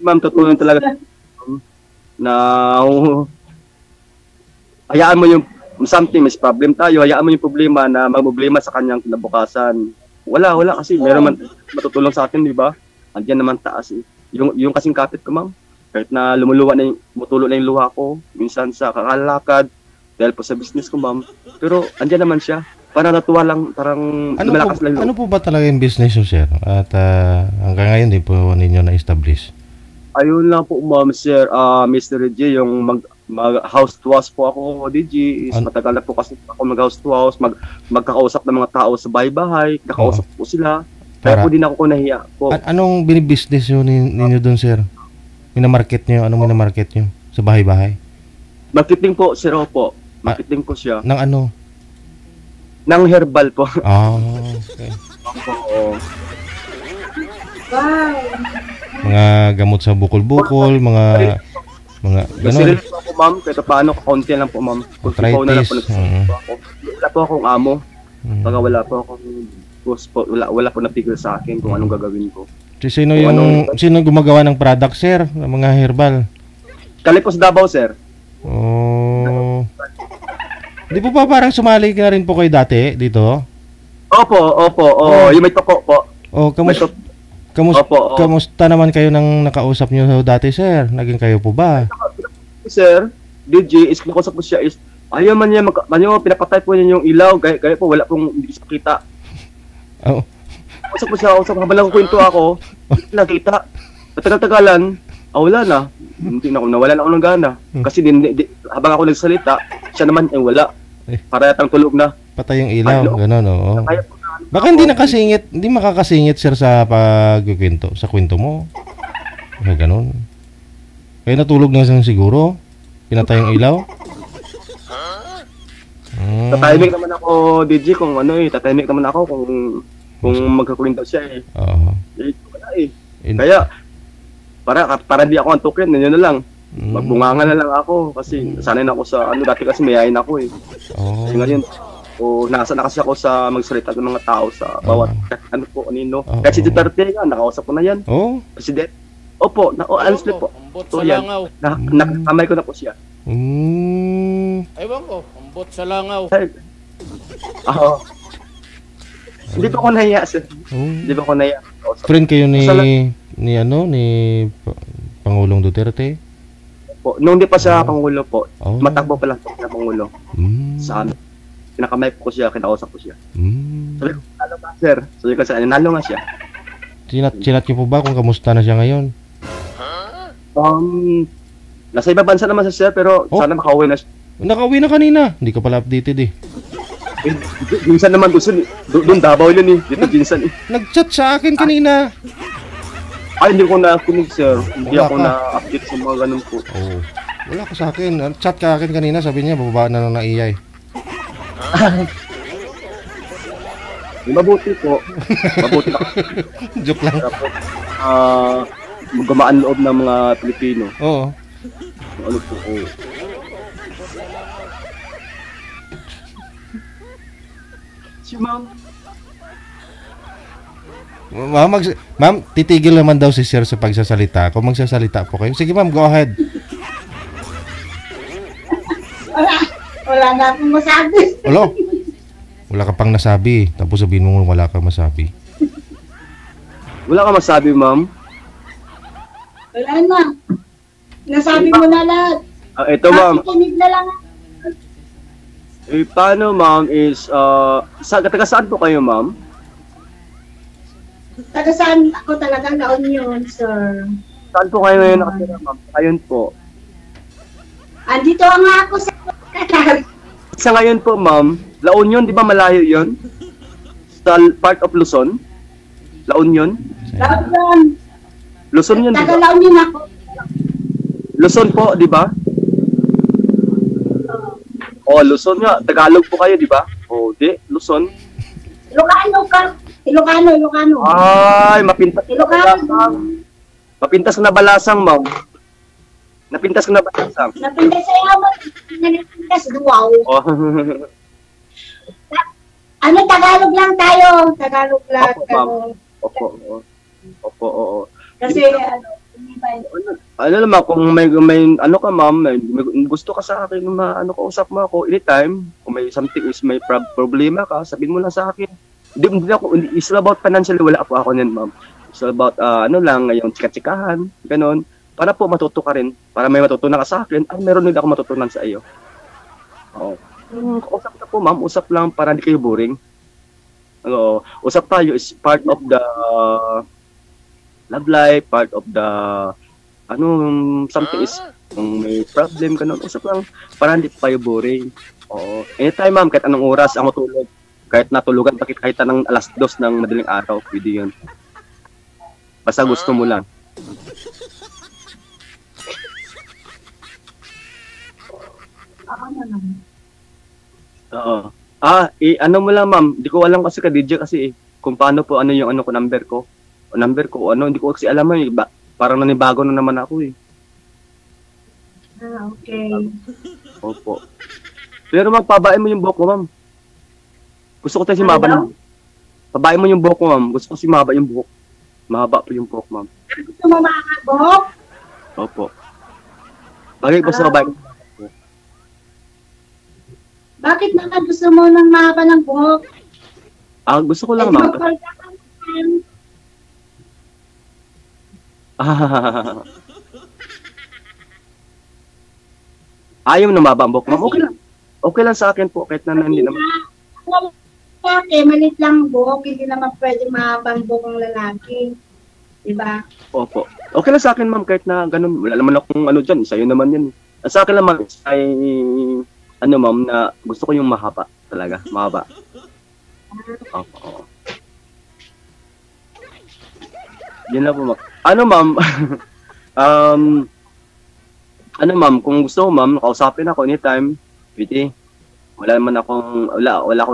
Ma'am, tutulong talaga na hayaan mo yung something, may problem tayo, hayaan mo yung problema na magproblema sa kanyang kinabukasan. Wala kasi meron man matutulong sa atin, di ba? Andiyan naman taas eh. Yung kasing kapit ko, ma'am, kahit na tumutulo na yung luha ko, minsan sa kakalakad, dahil po sa business ko, ma'am, pero andiyan naman siya. Para natuwa lang, parang lumalakas lang. Ano po ba talaga yung business nyo, sir? At hanggang ngayon, di po ninyo na-establish? Ayun lang po, ma'am, sir, Mr. DJ, yung mag-house to house po ako, DJ, is matagal na po kasi ako mag-house to house, magkakausap ng mga tao sa bahay-bahay, kakausap po sila, kaya po din ako nahiya po. Anong binibusiness nyo ninyo doon, sir? Minamarket nyo? Anong minamarket nyo sa bahay-bahay? Marketing po, sir, po. Marketing po siya. Ng ano? Ng herbal po. Okay. Oo. Wow. Mga gamot sa bukol-bukol, mga Kasi po ako, ma'am, kahit paano, kaunti lang po, ma'am. Arthritis. Wala po akong amo. Pagka wala po akong boss po, wala po napigil sa akin kung anong gagawin ko. Sino gumagawa ng product, sir? Ng mga herbal? Kali po sa Davao, sir. Oh. Di po ba parang sumali ka rin po kayo dati dito? Opo. Yung may toko po. Kamusta naman kayo nang nakausap nyo dati, sir? Naging kayo po ba? Sir, DJ, is nakausap po siya is, ayaw man niya, pinapatay po niya yung ilaw, gaya po, wala pong hindi sa kita. Oo. Nakausap po siya, habang nagkukwento ako, nakita, matagal-tagalan, wala na. Nawala na ako ng gana. Kasi habang ako nagsalita, siya naman wala. Para yatang tulog na. Patay yung ilaw, gano'n, oo. Baka hindi makakasingit, sir, sa pagkikwento, sa kwento mo. Kaya gano'n. Kaya natulog na siguro. Pinatay yung ilaw. Tatahimik naman ako, DJ, kung tatahimik naman ako kung magkakwento siya eh. Oo. Wala eh. Kaya, para di ako antukin, yun na lang. Magbunganga na lang ako kasi sanay na ako sa dati kasi mayayain ako eh. Kasi ngayon, nasa na kasi ako sa magsalita ng mga tao sa bawat kanino. Kahit si Duterte nga, nakausap ko na yan. President. Opo, honestly po. So yan, nakakamay ko na po siya. Ewan ko, ambot sa langaw. Hindi pa ako nahiya, sir. Hindi pa ako nahiya. Friend kayo ni Pangulong Duterte? Po, nung di pa siya Pangulo po, matakbo pa lang siya Pangulo sa amin. Kinakamay ko siya, kinausap ko siya. Sabi ko, ano ba, sir? Sabi ko, nanalo nga siya. Chinat niyo po ba kung kamusta na siya ngayon? Nasa iba bansa naman siya, sir, pero sana makauwi na siya. Nakauwi na kanina. Hindi ka pala updated eh. Ginsan naman doon Davao yun eh. Dito Ginsan eh. Nag-chat sa akin kanina. Ay, hindi ko na-kinig, sir. Hindi ako na-update sa mga ganun po. Wala ka sa akin. Chat ka akin kanina, sabi niya, bababa na lang na iyay. Mabuti po. Mabuti na. Joke lang. Tapos, gumaan loob ng mga Pilipino. Oo. Ano po, oh. Si ma'am. Ma'am, titigil naman daw si sir sa pagsasalita. Kung magsasalita po kayo. Sige ma'am, go ahead. Wala na akong masabi. Alo? Wala ka pang nasabi. Tapos sabihin mo wala kang masabi. Wala ka masabi, ma'am? Wala na. Nasabi mo na lahat. Ito, ma'am. Nakikinig na lang. Paano, ma'am, is, taga saan po kayo, ma'am? Taga saan ako talaga La Union, sir. Saan po kayo ngayon nakatira, ma'am? Ayun po. Andito nga ako sa Qatar. Sa ngayon po, ma'am, La Union, di ba malayo yon? Sa part of Luzon? La Union? La Union. Luzon yun, di Taga ba? La Union ako. Luzon po, di ba? Oh, Luzon nga. Tagalog po kayo, di ba? Oh, di. Luzon. Ilocano. Ay, mapintas na Ilocano. balasang. Mapintas na balasang, ma'am. Napintas na balasang. Napindas sa yaman. Napindas, wow. Oh. Ano, Tagalog lang tayo. Tagalog lang. Opo, ma'am. Opo, oo. Opo, oo. Kasi, Ano naman, kung may ano ka, ma'am, may gusto ka sa akin, ano ka, usap mo ako, anytime, kung may something is may problema ka, sabihin mo lang sa akin. Hindi ako, it's all about financially, wala po ako niyan, ma'am. It's all about, ano lang, ngayong chika-chikahan, ganon, para po matuto ka rin, para may matutunan ka sa akin, meron din ako matutunan sa iyo. Oo. Usap na po, ma'am, usap lang para hindi kayo boring. Ano, usap tayo is part of the love life, part of the something is kung may problem ka nun, usap lang para hindi pa kayo boring. Oo. Anytime, ma'am, kahit anong oras ang matulog, kahit natulugan pa kahit ng 2:00 ng madaling araw, pwede yun. Basta gusto mo lang. Oo. Ano mo lang, ma'am, di ko alam kasi ka-DJ kasi kung paano po yung ano ko, number ko, hindi ko kasi alam parang nanibago na naman ako eh. Okay. Opo. Pero magpabain mo yung buhok mo, ma'am. Gusto ko tayo si Maba na. Pabain mo yung buhok mo, ma'am. Gusto ko si Maba yung buhok. Mahaba po yung buhok, ma'am. Gusto mo makakabok? Opo. Bagay po sa babae. Bakit naman gusto mo ng mahaba ng buhok? Gusto ko lang, ma'am. Ayaw na mabang buhok, ma'am. Okay lang. Okay lang sa akin po, kahit na hindi naman. Okay, malit lang buhok, hindi naman pwede mahabang buhok ng lalaki. Diba? Opo. Okay lang sa akin, ma'am, kahit na ganun. Wala naman akong ano dyan, sa'yo naman yan. Sa akin naman, ay, ma'am, na gusto ko yung mahaba talaga, mahaba. Opo. Yan lang po, ma'am. Ma'am, kung gusto mo, ma'am, kausapin ako anytime, pwede. Wala akong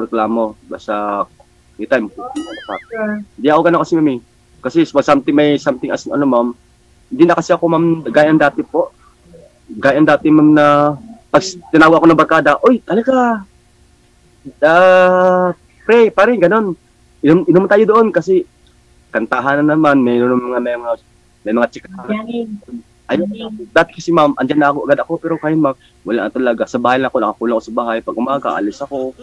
reklamo. Basta, anytime, hindi ako gano'n kasi, ma'am. Kasi may something as, ma'am, hindi na kasi ako, ma'am, gaya dati po. Gaya dati, ma'am, na pag tinawag ako ng barkada, oy, talaga, pre, paring, gano'n. Inom tayo doon kasi kantahan na naman, may mga chika. Ayun, dati kasi, ma'am, andyan na agad ako, pero kayo, ma'am, wala na talaga. Sa bahay lang ako, nakakulong ako sa bahay. Pag umaga, alis ako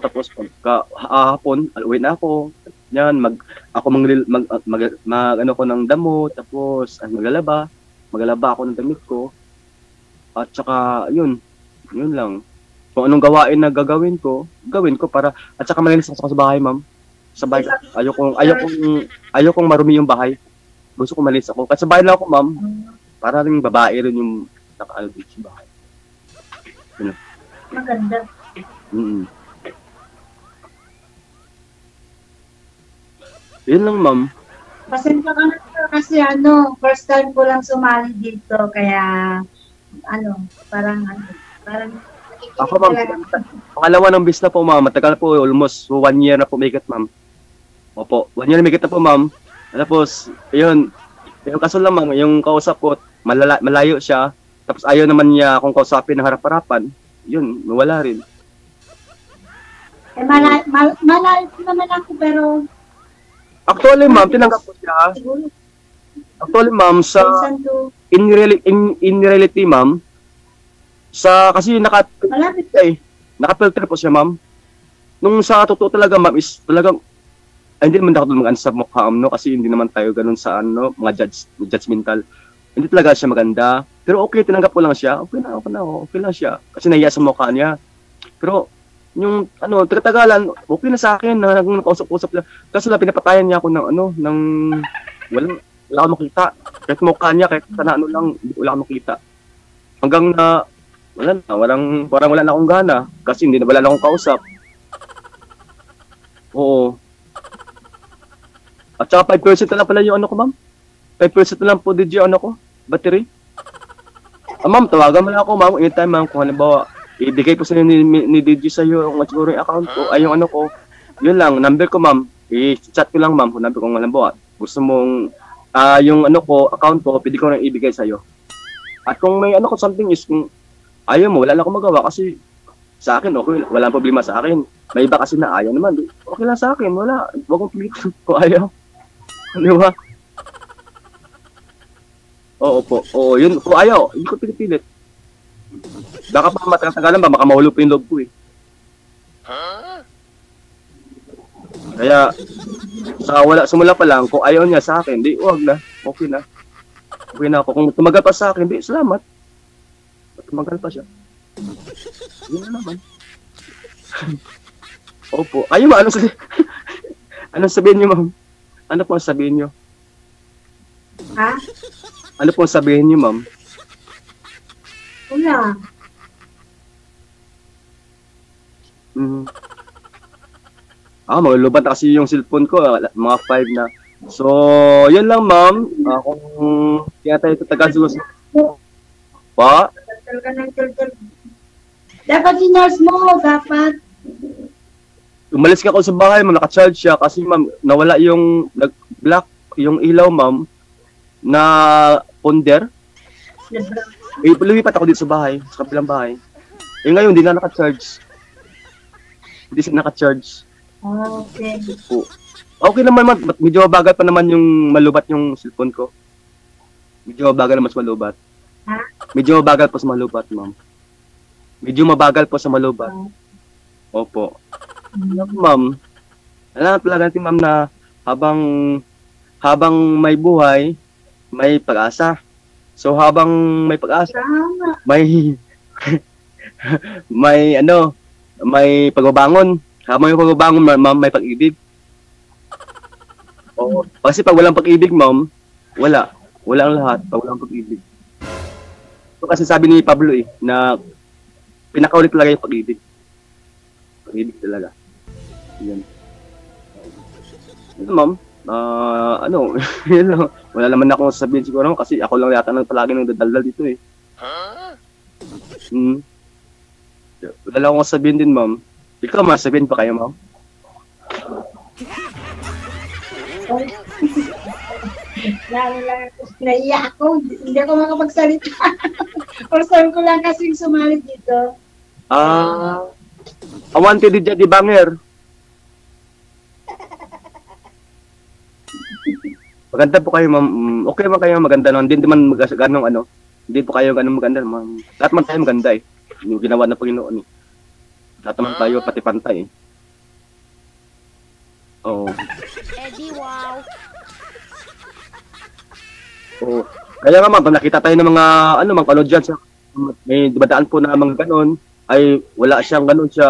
tapos pagka hapon, uwi na ako. Yan, ako ano ko ng damo, tapos magalaba ako ng damit ko. At saka, yun lang. Kung anong gawain na gawin ko para, at saka malinis ako sa bahay, ma'am. Sa bahay, ayokong marumi yung bahay. Gusto ko malinis ako. Kasi sa bahay lang ako, ma'am. Para rin babae rin yung nakaano dito sa bahay. Ano? Maganda. Yun lang, ma'am. Pasensya ka na kasi first time ko lang sumali dito, kaya parang Ako, ma'am, pangalawa ng bis na po, ma'am. Matagal po, almost 1 year na po umikot, ma'am. Opo, 1 year na umikot na po, ma'am. Tapos, yun. Yung kaso lang, ma'am, yung kausap ko, malayo siya. Tapos ayaw naman niya akong kausapin ng harap-harapan. Yun, nawala rin. Malayo naman ako, pero Actually, ma'am, tinanggap ko siya. siguro, Actually, ma'am, sa minsan to, in reality, ma'am, kasi malapit. nakapilter po siya, ma'am. Nung sa totoo talaga, ma'am, is talagang, hindi naman ako mag-ano sa mukha, no? Kasi hindi naman tayo ganun sa, mga judgmental. Hindi talaga siya maganda. Pero okay, tinanggap ko lang siya. Okay lang siya. Kasi nahiya sa mukha niya. Pero, yung, tagatagalan, okay na sa akin, na nakausap-usap lang. Kaso lang, pinapatayan niya ako ng, wala akong makita. Kahit mukha niya, kahit sana lang, wala akong makita. Hanggang na, parang wala na akong gana. Kasi wala na akong kausap. Oo. At saka 5% na lang pala yung ko, ma'am. 5% na lang po, DJ, ko, battery. Ma'am, tawagan mo lang ako, ma'am. Anytime, ma'am, kung halimbawa, ibigay ko sa ni DJ sa'yo yung siguro yung account ko, ay yung ko. Yun lang, number ko, ma'am. I-chat ko lang, ma'am, kung number ko, halimbawa, gusto mong, yung ko, account ko, pwede ko nang ibigay sa'yo. At kung may ko, something is, kung ayaw mo, wala na akong magawa kasi sa akin, okay, walang problema sa akin. May iba kasi na ayaw naman, okay lang sa akin, wala, huwag kong pilitin kung ayaw. Di ba? Oo po, yun, kung ayaw, hindi ko pinipilit. Baka pa matagalan ba, baka mahulog pa yung loob ko eh. Kaya, simula pa lang, kung ayaw niya sa akin, di, huwag na, okay na. Okay na ako. Kung tumagal pa sa akin, di, salamat. Tumagal pa siya. Yun na naman. Opo. Ayun, ma'am, anong sabihin niyo, ma'am? Ano po ang sabihin niyo? Ha? Ano po ang sabihin niyo, ma'am? Wala. Maglulubat kasi yung cellphone ko, mga 5 na. So, yun lang, ma'am. Kung kaya tayo tatagal siguro. Pa? Dapat sinurse mo, dapat. Umalis ka ako sa bahay, ma'am, naka-charge siya kasi, ma'am, nawala yung nag-block yung ilaw, ma'am, na ponder. Lumipat ako dito sa bahay, sa kabilang bahay. Ngayon, hindi na naka-charge. Hindi siya naka-charge. Okay. Okay naman, ma'am. Medyo mabagal pa naman yung malubat yung cellphone ko. Medyo mabagal na mas malubat. Ha? Medyo mabagal po sa malubat, ma'am. Medyo mabagal po sa malubat. Opo. Ma'am, alam talaga natin, ma'am, na habang may buhay, may pag-asa. So, habang may pag-asa, may may pagbabangon. Habang may pagbabangon, ma'am, may pag-ibig. Oo. Kasi pag walang pag-ibig, ma'am, wala ang lahat pag walang pag-ibig. So, kasi sabi ni Pablo na pinakaulit talaga yung pag-ibig. Pag-ibig talaga. Yan. Ito, ma'am, yun lang. Wala naman akong sabihin siguro kasi ako lang yata nang palagi nang dadaldal dito eh. Wala lang akong sabihin din, ma'am. Ikaw, sabihin pa kayo, ma'am? Naiya ako. Hindi ako makapagsalita. First time ko lang kasi sumali dito. Awante di banger. Maganda po kayo, ma'am. Okay man kayo, maganda naman. Hindi naman ganong hindi po kayo ganong maganda, ma'am. Lahat man tayo maganda eh. Yung ginawa ng Panginoon eh. Lahat naman tayo pati pantay eh. Oo. Eddie, wow. Oo. Kaya nga, ma'am, nakita tayo ng mga mga kanood dyan sa may dumadaan po na mga ganon ay wala siyang ganon siya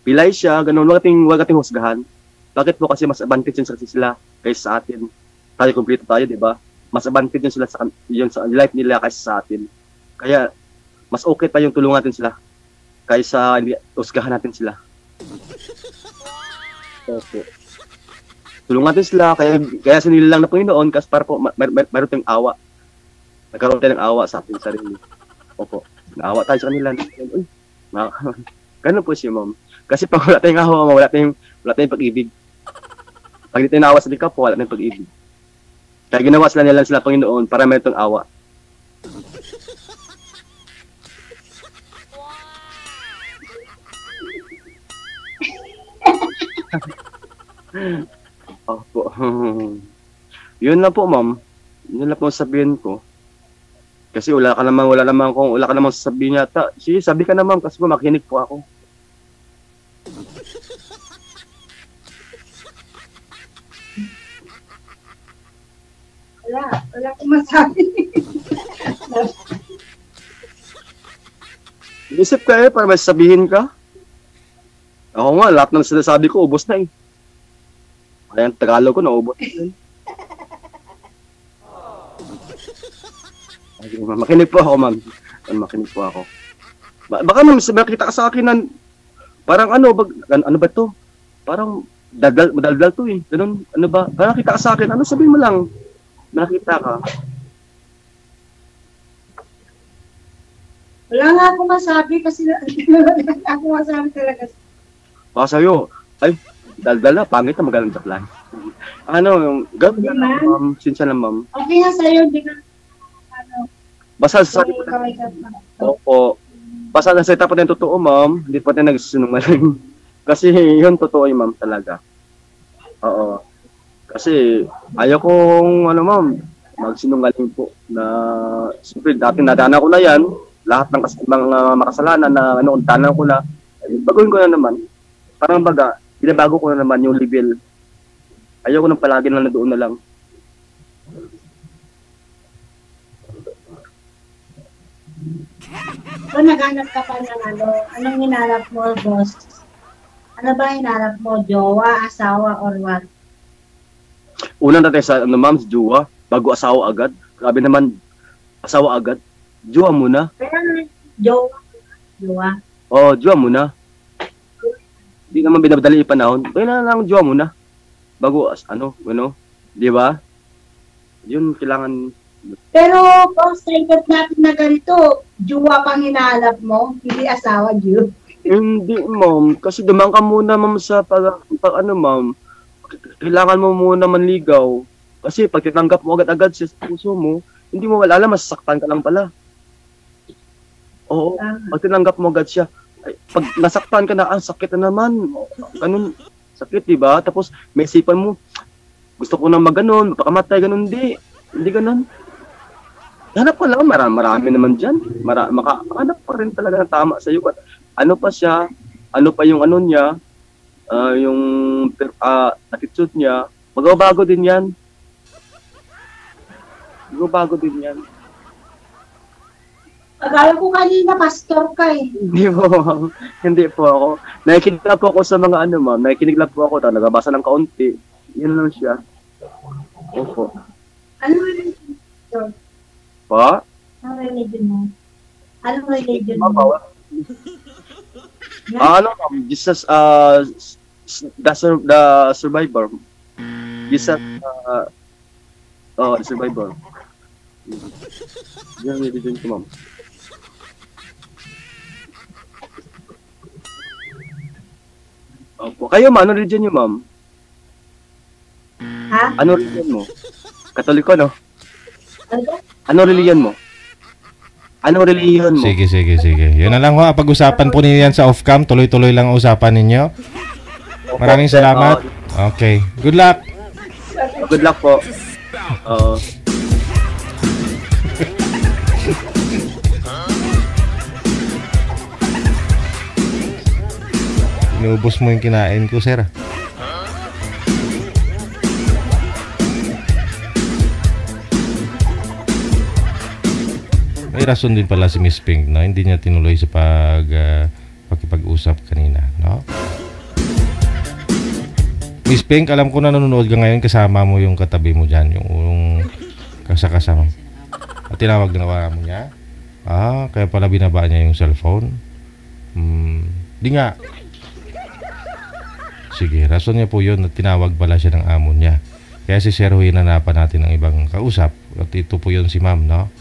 pilay siya, ganon. Wag ating husgahan. Bakit po? Kasi mas advantage yun sila kaysa sa atin. Tayo kompleto tayo, di ba? Mas advantage yun sila sa life nila kaysa sa atin. Kaya, mas okay pa yung tulungan natin sila kaysa husgahan natin sila. Okay. Tulungan natin sila, kaya sinila lang na Panginoon kasi para po mayroon tayong awa. Nagkaroon tayo ng awa sa ating sarili. Opo. Naawa tayo sa kanila. Uy, ganun po siya, ma'am. Kasi pag wala tayong awa, ma'am, wala tayong pag-ibig. Pag di tayo naawa sa kapwa, wala tayong pag-ibig. Kaya ginawa sila Panginoon para may itong awa. Opo. Yun lang po, ma'am. Yun lang po sabihin ko. Kasi wala ka namang sasabihin yata. Sige, sabi ka naman kasi po makinig po ako. Wala akong masabi. Isip ka para may sabihin ka. Ako nga, lahat ng sinasabi ko, ubos na eh. Kaya ang Tagalog ko, naubos na eh. Makinig po ako, ma'am. Makinig po ako. Baka ma'am, makita ka sa akin na parang ano ba to? Parang madaldal to eh. Ganun, ano ba? Parang kita ka sa akin, ano sabihin mo lang? Nakita ka. Wala nga ako masabi kasi wala ako masabi talaga. Baka sa'yo, ay, daldal na, pangit na magalang sa plan. Ano, yung gawin na, ma'am, sinsya lang, ma'am. Okay nga sa'yo, hindi ka, basta sa opo. Basta sa itapat na yung totoo, ma'am, hindi pa tayo nagsisinungaling. Kasi yun, totoo yung ma'am talaga. Oo. Kasi ayaw kong, ma'am, magsinungaling po na, siyempre, dati nadana ko na yan, lahat ng mga makasalanan na, untanan ko na, baguhin ko na naman. Parang baga, binabago ko na naman yung level. Ayaw ko nang palagi na doon na lang. So, naghanap ka pa ng anong hinarap mo, boss? Ano ba hinarap mo? Jowa, asawa, or what? Una natin sa, ma'am, jowa, bago asawa agad. Grabe naman, asawa agad. Jowa muna. Pero, jowa. Oo, jowa muna. Hindi naman binabadali yung panahon. Kaya na lang jowa muna. Bago, di ba? Yun, kailangan. Pero, boss, sagot natin na ganito, jowa pang hinahanap mo, hindi asawa, Diyo. Hindi, ma'am. Kasi dumaan ka muna, ma'am, sa ma'am. Kailangan mo muna manligaw. Kasi pag titanggap mo agad-agad sa puso mo, hindi mo wala alam, masasaktan ka lang pala. Oo, pag tinanggap mo agad siya, ay, pag nasaktan ka na, sakit na naman. Ganun, sakit, diba? Tapos, may isipan mo, gusto ko na mag-ganon, mapakamatay, ganon, hindi ganon. Hanap ka lang, marami naman dyan. Makahanap pa rin talaga ng tama sa'yo. Ano pa siya, ano pa yung niya, yung attitude niya, magbabago din yan. Magbabago din yan. Akala ko kanina, pastor ka eh. Hindi po ako. Nakikinig lang po ako sa mga ma'am. Nakikinig lang po ako. Nagabasa ng kaunti. Yan lang siya. Opo. Ano religion? Pa? Anong religion mo? Anong religion mo? Ma'am? Jesus, the survivor. Jesus, the survivor. Yan ang religion ko, ma'am. Opo. Kayo, ma'am, ano religion nyo, ma'am? Ha? Ano religion mo? Katoliko, no? Ano? Religion mo? Ano religion mo? Sige. Yun na lang ho. Pag-usapan po ninyo yan sa off-cam. Tuloy-tuloy lang ang usapan ninyo. Maraming salamat. Okay. Good luck. Good luck po. Inubos mo yung kinain ko, sir. May rason din pala si Miss Pink na hindi niya tinuloy sa pakipag-usap kanina, no? Miss Pink, alam ko na nanonood ka ngayon, kasama mo yung katabi mo dyan, yung kasama. At tinawag na mo niya. Kaya pala binaba niya yung cellphone. Di nga. Sige, rason niya po yun at tinawag pala siya ng amo niya. Kaya si Sir Huy hinanapan natin ng ibang kausap. At ito po yun si ma'am, no?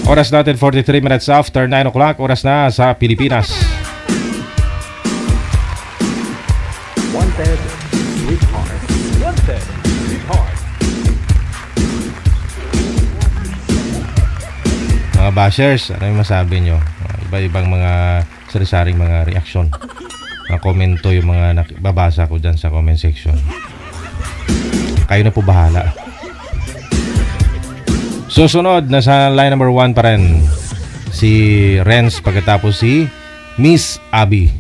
Oras natin 43 minutes after 9 o'clock. Oras na sa Pilipinas. Wanted, sweetheart. Wanted, sweetheart. Mga bashers, ano yung masabi nyo? Iba-ibang mga sari-saring mga reaksyon. Mga komento yung mga babasa ko dyan sa comment section. Kayo na po bahala. Susunod, nasa line number 1 pa rin si Renz, pagkatapos si Miss Abby.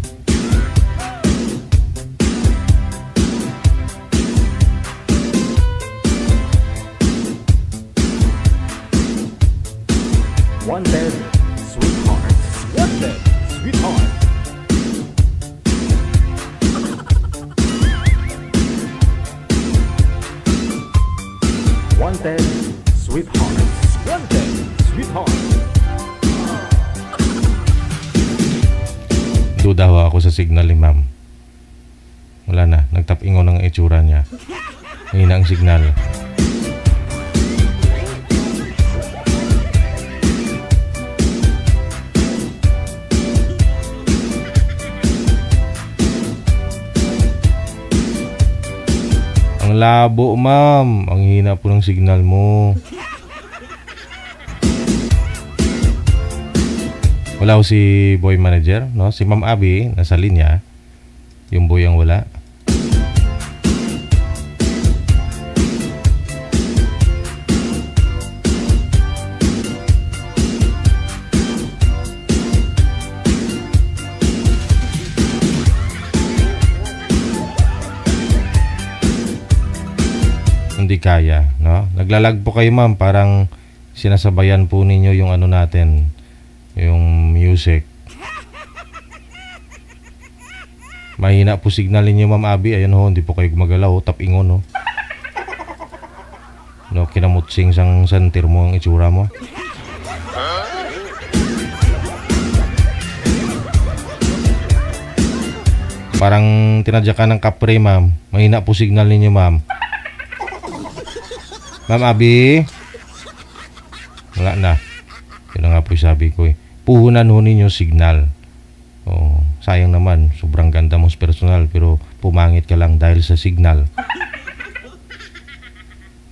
Wanted, sweetheart. Wanted, sweetheart. Wanted, sweetheart. Wanted, sweetheart. Duda ho ako sa signal ni ma'am. Wala na, nagtapingo ng itsura niya. Mahina ang signal. Ang labo, ma'am. Ang hina po ng signal mo. Wala ko si boy manager, no? Si Ma'am Abby nasa linya. Yung boy ang wala. Hindi kaya, no? Naglalag po kayo, ma'am. Parang sinasabayan po ninyo yung ano natin, yung music. Mahina po signal ninyo, Ma'am Abby. Ayun ho, hindi po kayo gumagalaw. Tapingon, no? No, kinamutsing sang sentir mo ang itsura mo. Parang tinadya ka ng kapre, ma'am. Mahina po signal ninyo, ma'am. Ma'am Abby. Wala na. Yun na nga po sabi ko eh. Puhunan ho ninyo signal. Oh, sayang naman. Sobrang ganda mo sa personal. Pero pumangit ka lang dahil sa signal.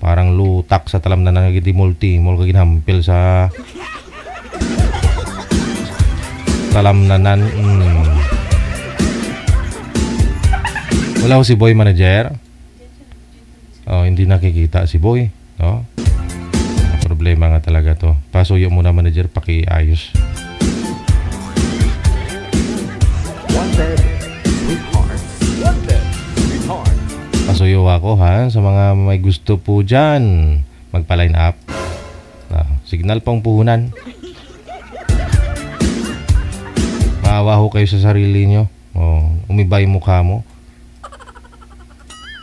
Parang lutak sa talam na nagiti multi. Mol ka ginampil sa talam na nan. Wala ko si boy manager. Oh, hindi nakikita si boy. No? Problema nga talaga to. Pasuyo muna manager, pakiayos. Wanted, sweetheart. Wanted, sweetheart. Pasuyo ako ha sa mga may gusto po dyan. Magpa-line up. Signal pang puhunan. Maawa ho kayo sa sarili nyo. Umibay mukha mo.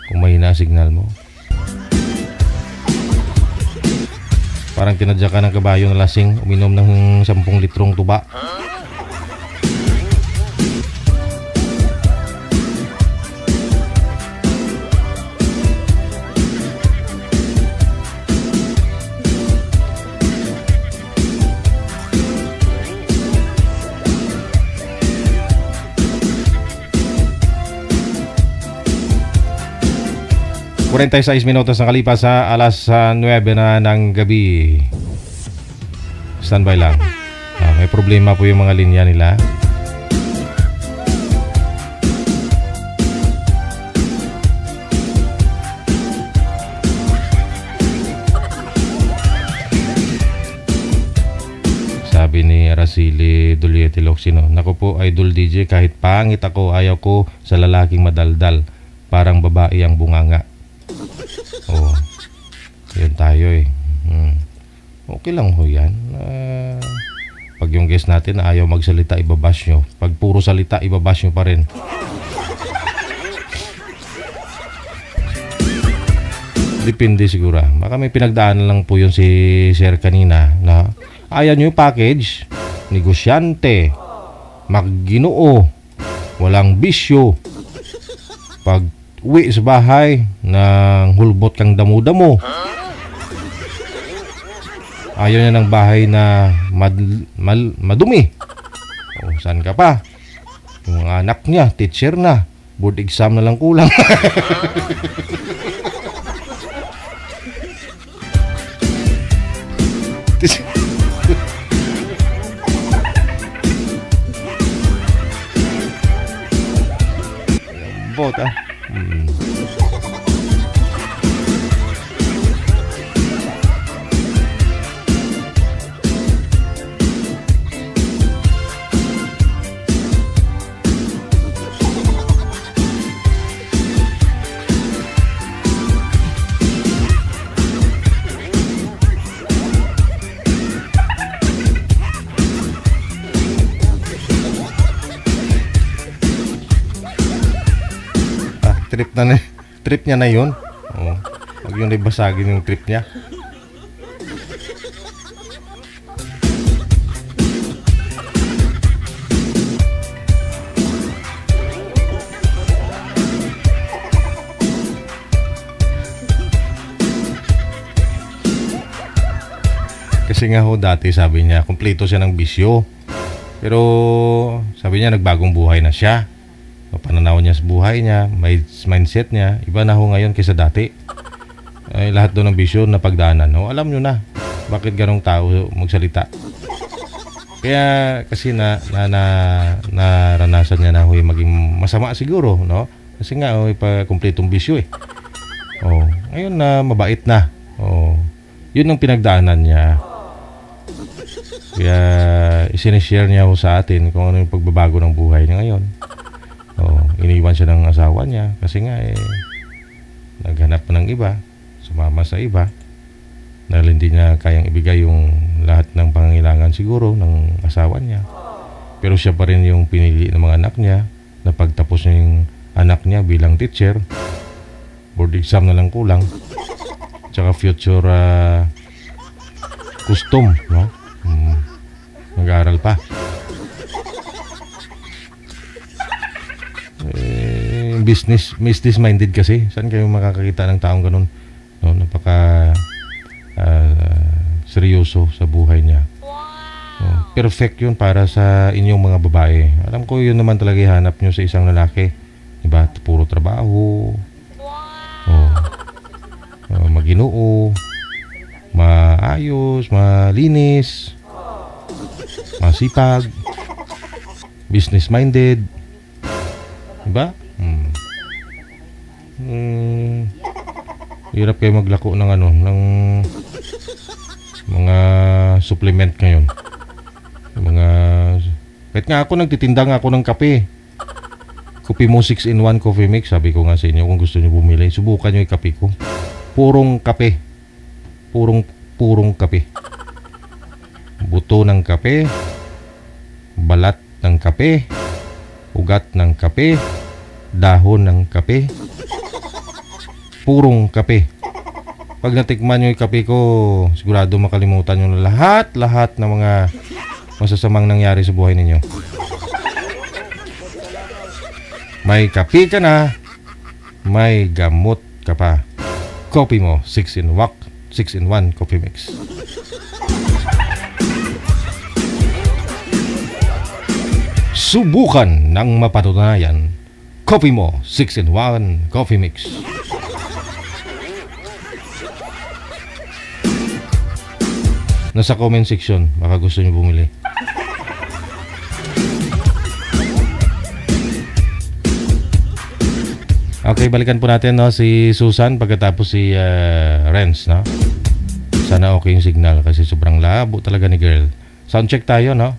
Kung mahina signal mo. Parang tinadya ka ng kabayo na lasing, uminom ng 10 litrong tuba. Sa 46 minutos na kalipas sa alas 9 na ng gabi. Standby lang. May problema po yung mga linya nila. Sabi ni Araceli Duliete Locsin, naku po Idol DJ, kahit pangit ako, ayaw ko sa lalaking madaldal. Parang babae ang bunganga. Oh, yun tayo eh. Okay lang ho yan. Pag yung guest natin ayaw magsalita, ibabash nyo. Pag puro salita, ibabash nyo pa rin. Depende siguro. Baka may pinagdaanan lang po yun si Sir kanina na ayaw nyo yung package. Negosyante. Magginoo, walang bisyo. Pag uwi sa bahay, nang hulbot kang damo-damo. Ayaw niya ng bahay na madumi. O, saan ka pa? Yung anak niya, teacher na. Board exam na lang kulang. Bot ah. Trip niya na yun. Oh, wag yung ibasagin yung trip niya. Kasi nga ho dati sabi niya kumpleto siya ng bisyo. Pero sabi niya nagbagong buhay na siya. Pananaw niya sa buhay niya, may mindset niya, iba na ho ngayon kaysa dati. Ay, lahat doon ng bisyo na pagdaanan. No? Alam nyo na, bakit ganong tao magsalita. Kaya kasi naranasan niya na ho yung maging masama siguro. No? Kasi nga, pa kumpletong bisyo eh. Oh, ngayon na mabait na. Oh, yun ang pinagdaanan niya. Kaya isinishare niya ho sa atin kung ano yung pagbabago ng buhay niya ngayon. Iniwan siya ng asawa niya kasi nga naghanap ng iba, sumama sa iba dahil hindi niya kayang ibigay yung lahat ng pangangailangan siguro ng asawa niya. Pero siya pa rin yung pinili ng mga anak niya na pagtapos niya yung anak niya bilang teacher, board exam na lang kulang, tsaka future custom, no? Nag-aaral pa. Business minded kasi. Saan kayo makakakita ng taong ganun? No, napaka seryoso sa buhay niya. No, perfect yun para sa inyong mga babae. Alam ko yun naman talaga ihanap nyo sa isang lalaki. Diba? Puro trabaho. Maginoo. Maayos. Malinis. Masipag. Business minded. Diba? Hirap kayo maglako ng ng mga supplement ngayon. Kahit nga ako nagtitinda nga ako ng kape. Kopi mo 6-in-1 coffee mix. Sabi ko nga sa inyo kung gusto niyo bumili, subukan niyo yung kape ko. Purong kape. Purong kape. Buto ng kape. Balat ng kape. Ugat ng kape, dahon ng kape, purong kape. Pag natikman nyo yung kape ko, sigurado makalimutan nyo na lahat ng mga masasamang nangyari sa buhay ninyo. May kape ka na, may gamot ka pa. Kopi mo, 6-in-1 coffee mix. Subukan ng mapatunayan. Kopi mo 6-in-1 coffee mix. Nasa comment section, baka gusto niyo bumili. Okay, balikan po natin si Susan pagkatapos si Renz, no? Sana okay yung signal kasi sobrang labo talaga ni girl. Sound check tayo, no?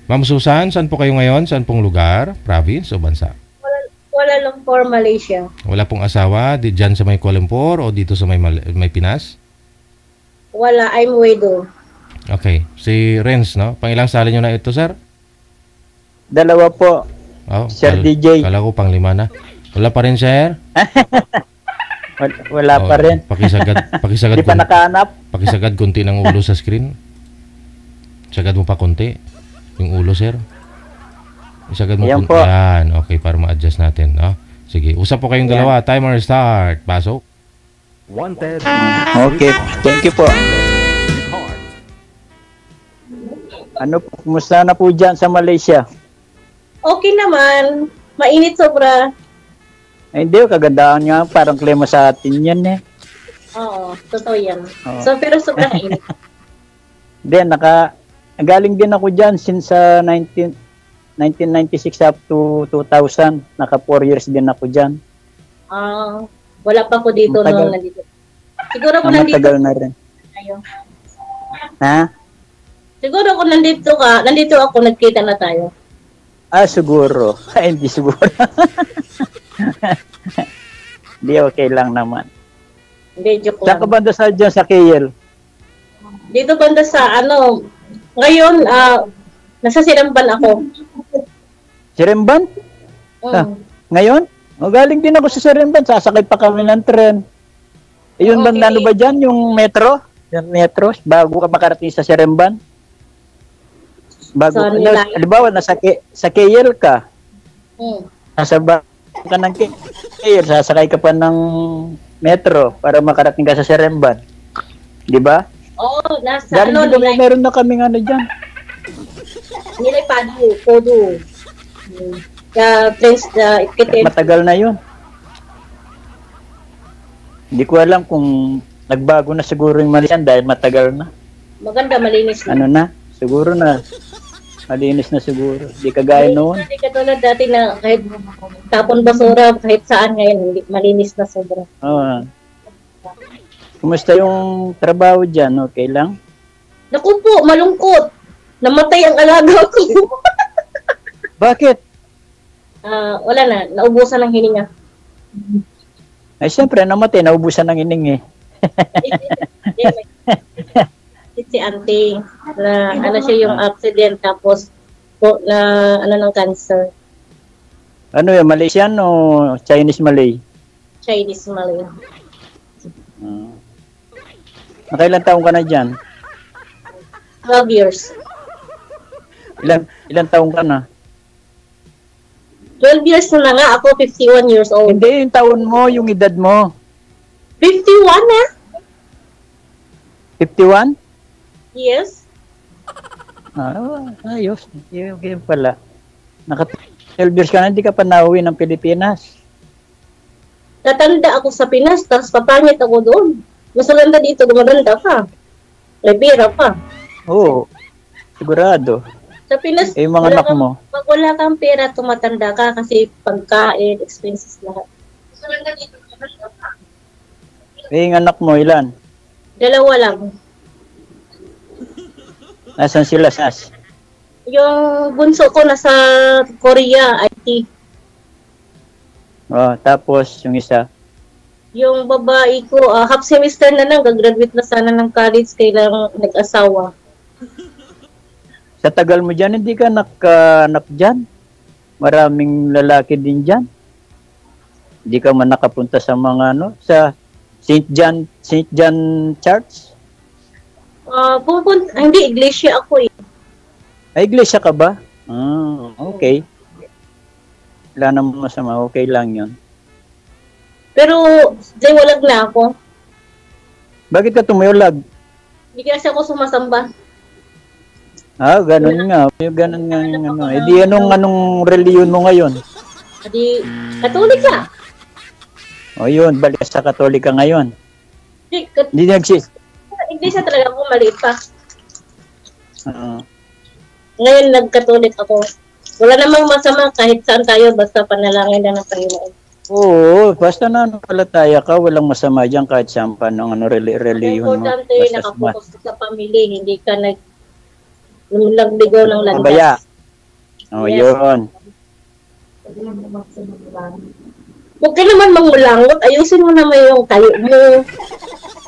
Ma'am Susan, saan po kayo ngayon? Saan pong lugar? Province o bansa? Wala lang for Malaysia. Wala pong asawa? Diyan sa may Kuala Lumpur o dito sa may Pinas? Wala, I'm widow. Okay. Si Renz, no? Pangilang sali nyo na ito, sir? Dalawa po. Oh, Sir DJ. Kala ko pang 5 na. Wala pa rin, sir? Wala pa rin. Pakisagad Di pa nakahanap. Pakisagad konti ng ulo sa screen. Sagad mo pa konti. Yung ulo, sir. Isagad mo Ayan po. Yan, okay, para ma-adjust natin. No? Sige, usap po kayong dalawa. Timer start. Pasok. Wanted. Okay, thank you po. Ano po, kumusta na po dyan sa Malaysia? Okay naman. Mainit sobra. Ay, hindi, kagandahan nga, parang klima sa atin yan eh. Oo, totoo yan. Oo. So, pero sobrang init. Hindi, galing din ako dyan since 1996 up to 2000. Naka 4 years din ako dyan. Wala pa ako dito Matagal. nung nandito. Siguro kung nandito Matagal na rin. tayo. Ha? Siguro kung nandito ako, nagkita na tayo. Siguro. Ay, hindi siguro. Hindi, okay lang naman. Hindi, joke Saan ka lang. banda sa dyan sa KL? Dito banda sa ngayon, nasa Siramban ako. Siremban? Ngayon? Galing din ako sa Siremban. Sasakay pa kami ng tren. Yun Okay. ano ba dyan? Yung metro? Yung metro? Bago ka makarating sa Siremban? Bago, Sa Nilay. halimbawa, sa KL ka. Hmm. Nasa ba ka ng KL, sasakay ka pa ng metro para makarating ka sa Siremban. Di ba? Oo, nasa Galing din kami, meron na kaming dyan. Nilay Podo. Ikitin. Matagal na yun. Hindi ko alam kung nagbago na siguro yung Malaysia dahil matagal na. Maganda, malinis na. Ano na? Siguro na. Malinis na siguro. Di kagaya noon. Hindi katulad dati na kahit tapon basura, kahit saan ngayon, hindi, malinis na sobra. Oo. Kumusta yung trabaho dyan? Okay lang? Naku po, malungkot. Namatay ang alaga ko. Bakit? Wala na, naubusan ng hininga. Ay, siyempre, namatay. Naubusan ng ining eh. Si auntie, na siya yung accident, tapos ng cancer. Ano yun? Malaysian o Chinese Malay? Chinese Malay. Nakailan taong ka na dyan? 12 years. Ilan taong ka na? 12 years na nga, ako 51 years old. Hindi, yung taon mo, yung edad mo. 51 na? 51? Yes. Ayos. Okay pala. Naka 12 years ka na, hindi ka pa nauwi ng Pilipinas. Tatanda ako sa Pinas, tapos papangit ako doon. Mas maganda dito, gumaganda pa. Rivera pa. Oo. Sigurado. Sa Pinas, Eh, yung mga anak mo? Pag wala kang pera, tumatanda ka kasi pagkain, expenses lahat. Mas maganda dito, gumaganda pa. Eh, yung anak mo, ilan? 2 lang. Nasaan sila, Sas? Yung bunso ko nasa Korea, IT. Tapos, yung isa. Yung babae ko, half semester na lang, gagraduate na sana ng college, kailang nag-asawa. Sa tagal mo dyan, hindi ka nakanak dyan? Maraming lalaki din dyan? Hindi ka man nakapunta sa mga sa St. John Church? Hindi, iglesia ako eh. Ay, iglesia ka ba? Okay. Wala namang masama, okay lang yun. Pero, walag na ako. Bakit ka tumulag? Hindi kasi ako sumasamba. Ganun nga. Ganun nga yung Eh di anong reliyon mo ngayon? Hindi, Katolika. Yun, balik sa Katolika ngayon. Hindi Iglesia talaga ako, maliit pa. Oo. Ngayon, nagkatolik ako. Wala namang masama kahit saan tayo, basta panalangin lang ng Panginoon. Oo, basta nananampalataya ka, walang masama dyan kahit saan pa ng reliyon mo. Importante, nakapokus ka sa pamilya, hindi ka nagbigaw ng landas. Pabaya. Yun. Huwag ka naman mangulangot, ayusin mo naman yung tayo mo.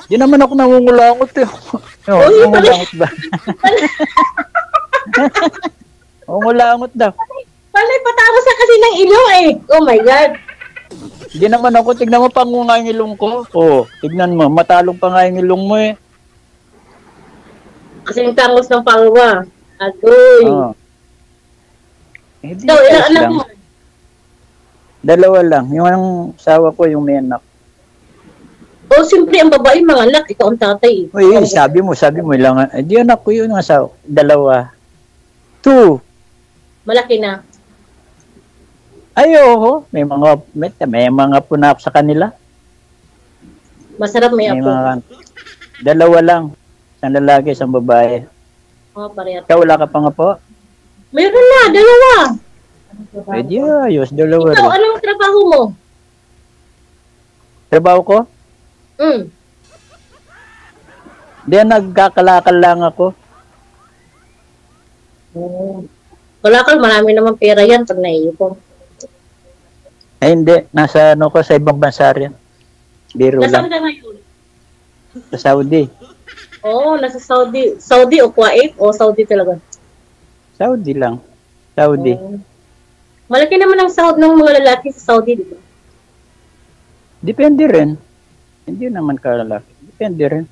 Di naman ako nangungulangot eh. Nangungulangot ba? Nangungulangot daw. Palay, patapos na kasi ng ilong eh. Oh my God. Di naman ako, tignan mo pa nga yung ilong ko. Tignan mo, matalong pa nga yung ilong mo eh. Kasi yung tangos ng pangwa. Agoy. Eh, di Ikaw, ilang ayos anak lang. mo? Dalawa lang. Yung asawa ko, yung may anak. O, siyempre, ang babae, mga anak. Ikaw ang tatay. Uy, sabi mo, ilang, di anak ko yun ang asawa. Dalawa. 2. Malaki na. Ay, oo. May mga punap sa kanila. Masarap may May apo. dalawa lang. Isang lalaki, isang babae. Oh, parehas. Ikaw, wala ka pang apo? Mayroon na, dalawa. Eh, di ayos. Dalawa Ikaw, rin. anong trabaho mo? Trabaho ko? Hmm. Di, nagkakalakal lang ako. Wala ka, marami naman pera yan pag naiipon. Ay, hindi. Nasa ko, sa ibang bansa rin. Biro Nasaan lang. ka ngayon? Sa Saudi. Oo, nasa Saudi. Saudi o Kuwait o Saudi talaga? Saudi lang. Saudi. Malaki naman ang sahod ng mga lalaki sa Saudi, di ba? Depende rin. Hindi naman kalalaki. Depende rin.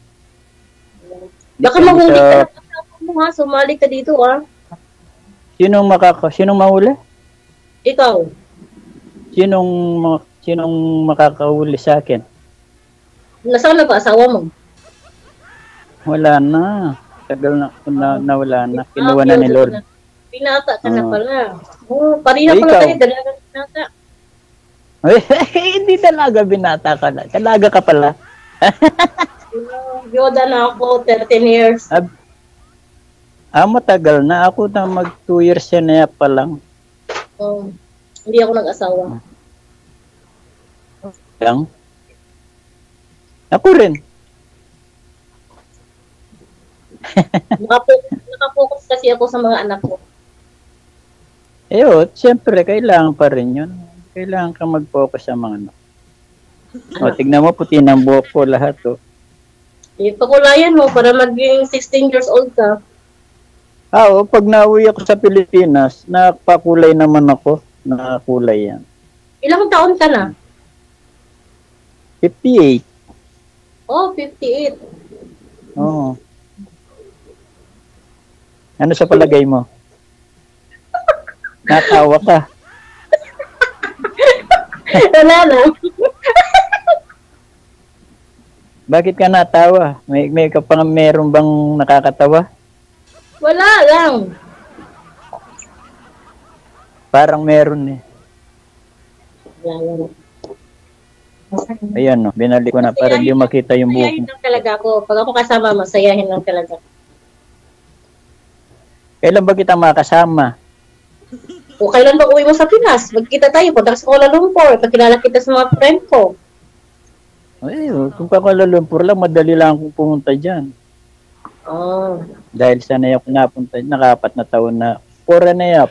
Baka Depende mahuli ka sa- ng kasama mo ha, sumali ka dito ha. Sinong mahuli? Ikaw. Sinong makakahuli sa akin? Nasaan na ba asawa mo? Wala na. Tagal na wala na. Kinuha na ni Lord. Pinata ka na Oo. pala. Oh, pareha Eh, pala ikaw? tayo, dalagang pinata. Hindi talaga binata ka na. Talaga ka pala. Yoda na ako, 13 years. Matagal na. Ako na mag 2 years na pa lang. Oh, hindi ako nag-asawa. Lang. Ako rin. Nakapokus kasi ako sa mga anak ko. Siyempre, kailangan pa rin yun. Kailangan ka mag-focus sa mga anak. Tignan mo, puti ng buhok ko lahat. Ipakulayan mo para maging 16 years old ka. Pag nauwi ako sa Pilipinas, napakulay naman ako. Nakakulay yan. Ilang taon ka na? 58. Oh, 58. Oo. Ano sa palagay mo? Natawa ka. Wala na. Bakit ka natawa? May meron bang nakakatawa? Wala lang. Parang meron eh. Wala lang. Ayan, no. Binalik ko na para hindi makita yung buhok Masayahin mo. lang talaga ako. Pag ako kasama, masayahin lang talaga. Kailan ba kita makasama? O kailan ba uwi mo sa Pinas? Magkita tayo. Punta sa Kuala Lumpur. Pagkilala kita sa mga friend ko. Kung pa Kuala Lumpur lang, madali lang akong pumunta dyan. Oh. Dahil sanay ako napunta, naka-4 na taon na. 4 na yap.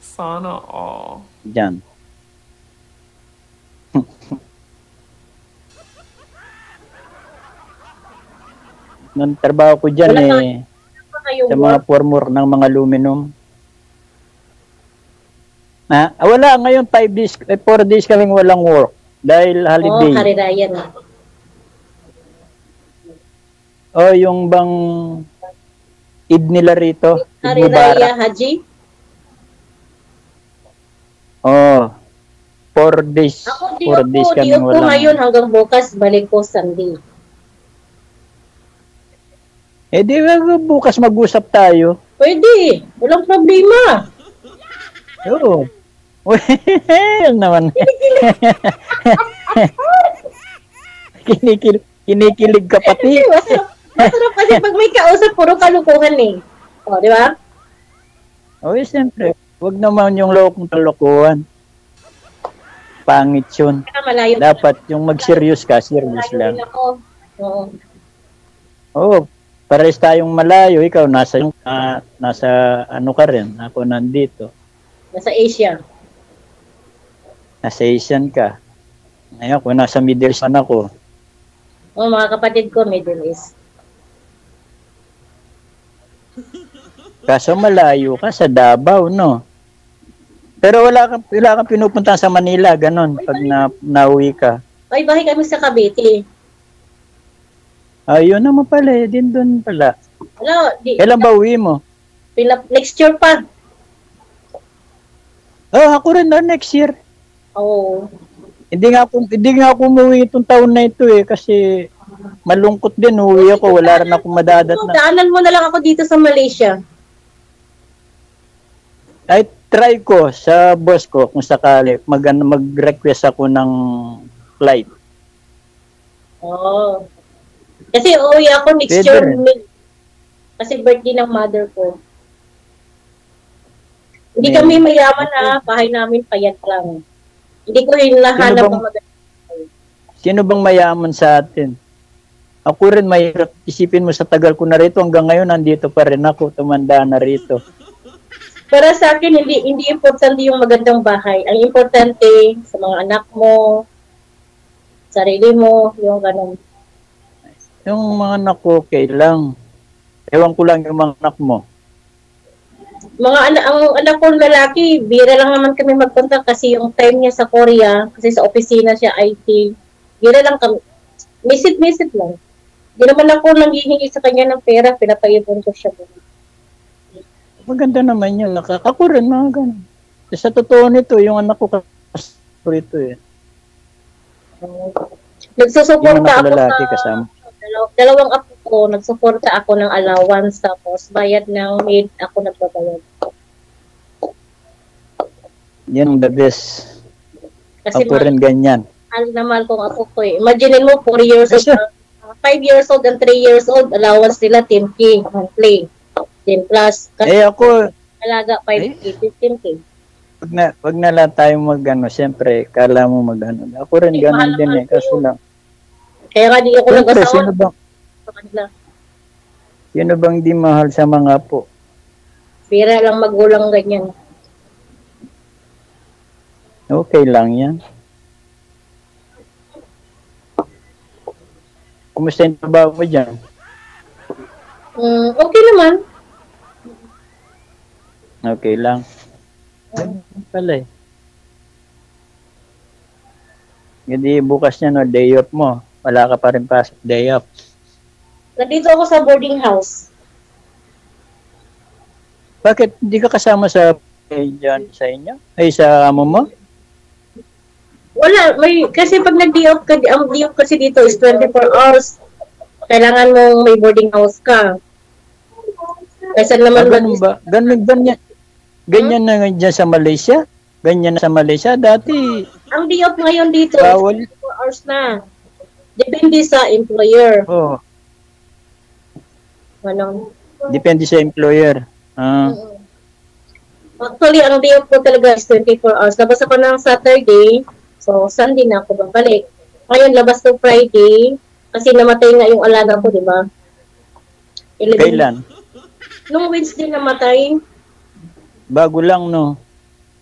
Sana all. Dyan. Nung trabaho ko dyan sa mga formwork ng mga aluminum. Wala ngayon 5 days, 4 days kaming walang work dahil holiday. Kariraya na. Yung bang Eid nila rito. Eid Kariraya, Mubarak. Haji? 4 days. Ako, 4 days di kaming ako walang. ngayon hanggang bukas, balik ko Sunday. Di ba bukas mag-usap tayo? Pwede, walang problema. Oo. Yan naman. Kinikilig ka pati. Masarap kasi pag may kausap, puro kalukuhan eh. O, di ba? Siyempre. Huwag naman yung lokong kalokohan. Pangit yun. Malayo. Dapat yung mag-serious ka, serious lang. Oo. Pares tayong malayo. Ikaw nasa ano ka rin. Ako nandito. Nasa Asia. Nasa Asian ka. Ngayon, kung nasa Middle East ako. Mga kapatid ko, Middle East. Kaso malayo ka sa Davao, no? Pero wala kang pinupunta sa Manila, ganon, pag nauwi ka. Ay, bahay kami sa Cavite. Ayun naman pala, din doon pala. Hello, Kailan ba uwi mo? Next year pa. Ako rin na next year. Oo. Hindi nga ako umuwi itong taon na ito kasi malungkot din. Uwi ako, wala rin akong madadatnan. Daanan mo na lang ako dito sa Malaysia. Ay, try ko sa boss ko kung sakali mag-request ako ng flight. Oo. Kasi uwi ako next year. Kasi birthday ng mother ko. Hindi kami mayaman bahay namin payat lang. Hindi ko hinahanap ang maganda. Sino bang mayaman sa atin? Ako rin mahirap. Isipin mo sa tagal ko na rito hanggang ngayon nandito pa rin ako, tumanda na rito. Para sa akin hindi importante yung magandang bahay. Ang importante sa mga anak mo, sarili mo, yung ganun. Yung mga anak ko okay lang. Ewan ko lang yung mga anak mo. Ang anak ko lalaki, bira lang naman kami magpunta kasi yung time niya sa Korea, kasi sa opisina siya IT, bira lang kami, misit lang. Hindi naman ako nanghihingi sa kanya ng pera, pinapayipon ko siya. Maganda naman yun, ako rin mga ganun. Sa totoo nito, yung anak ko ito Nagsusuporta ako lalaki, kasama. Dalawang apo ko, nagsuporta ako ng allowance, tapos bayad ng maid, ako nagbabayad. Yan the best. Kasi ako rin ganyan. Mahal na mahal kong apo ko eh. Imagine mo, 4 years old, 5 years old and 3 years old, allowance nila 10K monthly. 10 plus. Kasi ako, alaga 5K, 15K. Wag na lang tayo siyempre, kala mo Ako rin ganun din kaso lang. Kaya nga di ako nag-asawa. Sino bang di mahal sa mga apo? Pira lang magulang ganyan. Okay lang yan. Kumusta yung trabaho mo dyan? Okay naman. Okay lang. Pala eh. Hindi bukas niya day off mo. Wala ka pa rin pasok day off. Nandito ako sa boarding house. Bakit hindi ka kasama sa dyan sa inyo? Ay sa amo mo? Wala, kasi pag nag-day off ka, ang day off kasi dito is 24 hours. Kailangan mong may boarding house ka. Kasi naman ba? Ganyan na dyan sa Malaysia? Ganyan na sa Malaysia? Dati ang day off ngayon dito bawal. 24 hours na. Depende sa employer. Oh. Anong? Depende sa employer. Actually, ang day off ko talaga is 24 hours. Labas ako ng Saturday, so Sunday na ako babalik. Ngayon, labas to Friday, kasi namatay nga yung alaga ko, di ba? Kailan? Nung Wednesday namatay. Bago lang, no?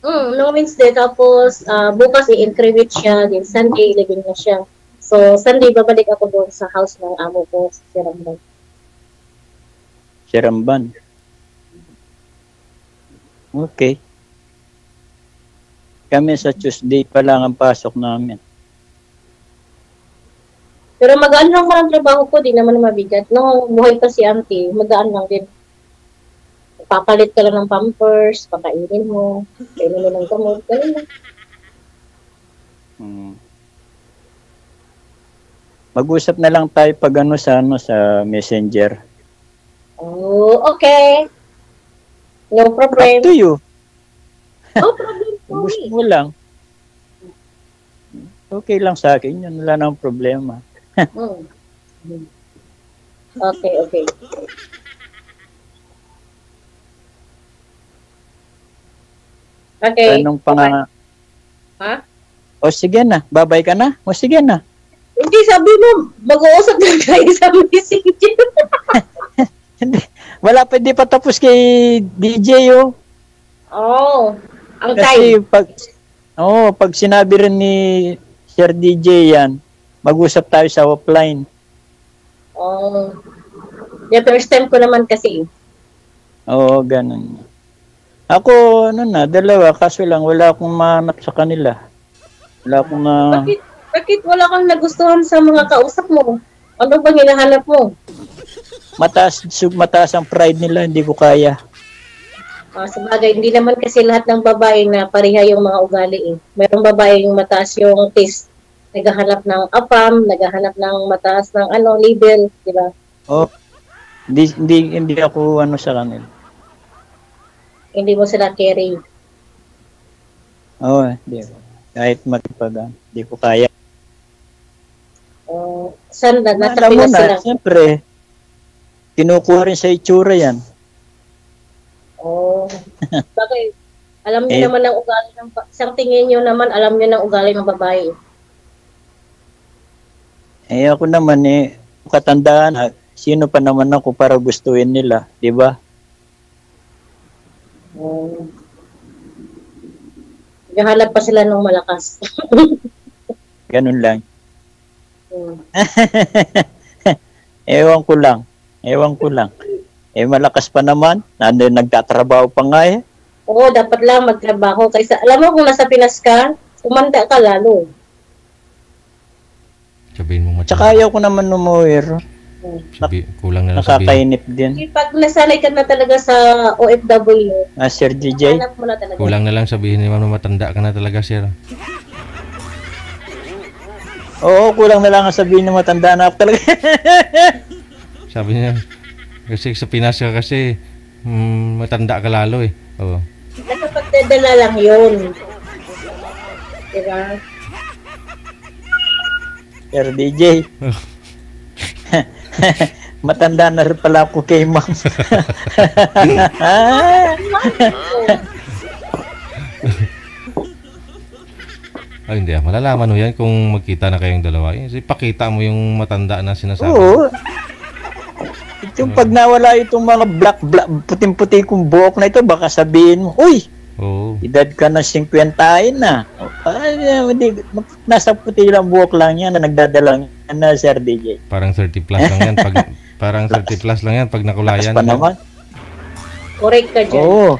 Nung Wednesday, tapos bukas i-increment siya, din Sunday, ilagin na siya. So, Sunday, babalik ako doon sa house ng amo ko sa Siramban. Siramban? Okay. Kami sa Tuesday pa lang ang pasok namin. Pero magaan lang parang trabaho ko, di naman mabigat. Nung buhay pa si auntie, magaan lang din. Papalit ka lang ng pampers, pakainin mo, kainin mo ng gamot, ganun lang. Mag-usap na lang tayo pag sa Messenger. Oh, okay. No problem. Up to you. No problem po. Gusto mo lang. Okay lang sa akin. Yan, wala nang problema. Okay. Okay. Anong pang... Ha? O sige na. Babay ka na? O sige na. Hindi, sabi mo, mag-uusap na tayo sa Messenger. Wala pa, di pa tapos kay DJ, oh. Ang kasi time. Pag sinabi rin ni Sir DJ yan, mag-usap tayo sa offline. The first time ko naman kasi. Oo, ganun. Ako, dalawa, kaso lang, wala akong mahanap sa kanila. Wala akong Bakit wala kang nagustuhan sa mga kausap mo? Ano bang hinahanap mo? Mataas ang pride nila, hindi ko kaya. Sabagay, hindi naman kasi lahat ng babae na pareha yung mga ugali eh. Mayroong babae yung mataas yung taste, naghahanap ng apam, naghahanap ng mataas ng level, di ba? Oh, hindi ako sa kanila. Hindi mo sila carry. Oo, hindi ko. Kahit matipag, hindi ko kaya. Saan na? Nasa Alam mo Pinas sila? na, siyempre, kinukuha rin sa itsura yan. Bakit? Alam niyo naman ang ugali ng isang tingin niyo naman, alam niyo ng ugali ng babae. Ako naman katandaan, sino pa naman ako para gustuin nila, di ba? Naghahanap pa sila ng malakas. Ganun lang. Ewan ko lang. Malakas pa naman. Nagtatrabaho pa nga eh. Oo, dapat lang magtrabaho. Kaysa, alam mo kung nasa Pinas ka, umanda ka lalo. Sabihin mo matanda. Tsaka ayaw ko naman umuwi. Kulang na lang nakakainip din. Pag nasanay ka na talaga sa OFW, Sir DJ, hanap mo na talaga. Kulang na lang sabihin ni Ma'am na matanda ka na talaga, sir. Oo, kulang na lang ang sabihin na matanda na ako talaga. Sabi niya, kasi sa Pinas ka kasi, matanda ka lalo eh. Oo. Nakapagdadala lang yun. Diba? Sir DJ, matanda na rin pala ako kay Ma'am. Ay, hindi. Malalaman mo yan kung magkita na kayong dalawa. Ipakita mo yung matanda na sinasabi. Oo. Itong pag nawala itong mga black, puting-puti kong buhok na ito, baka sabihin mo, uy, edad ka na 50 na. Nasa puti lang buhok lang yan na nagdadalang na Sir DJ. Parang 30 plus lang yan. Parang 30 plus lang yan pag nakulayan. Pa naman. Correct ka dyan. Oo.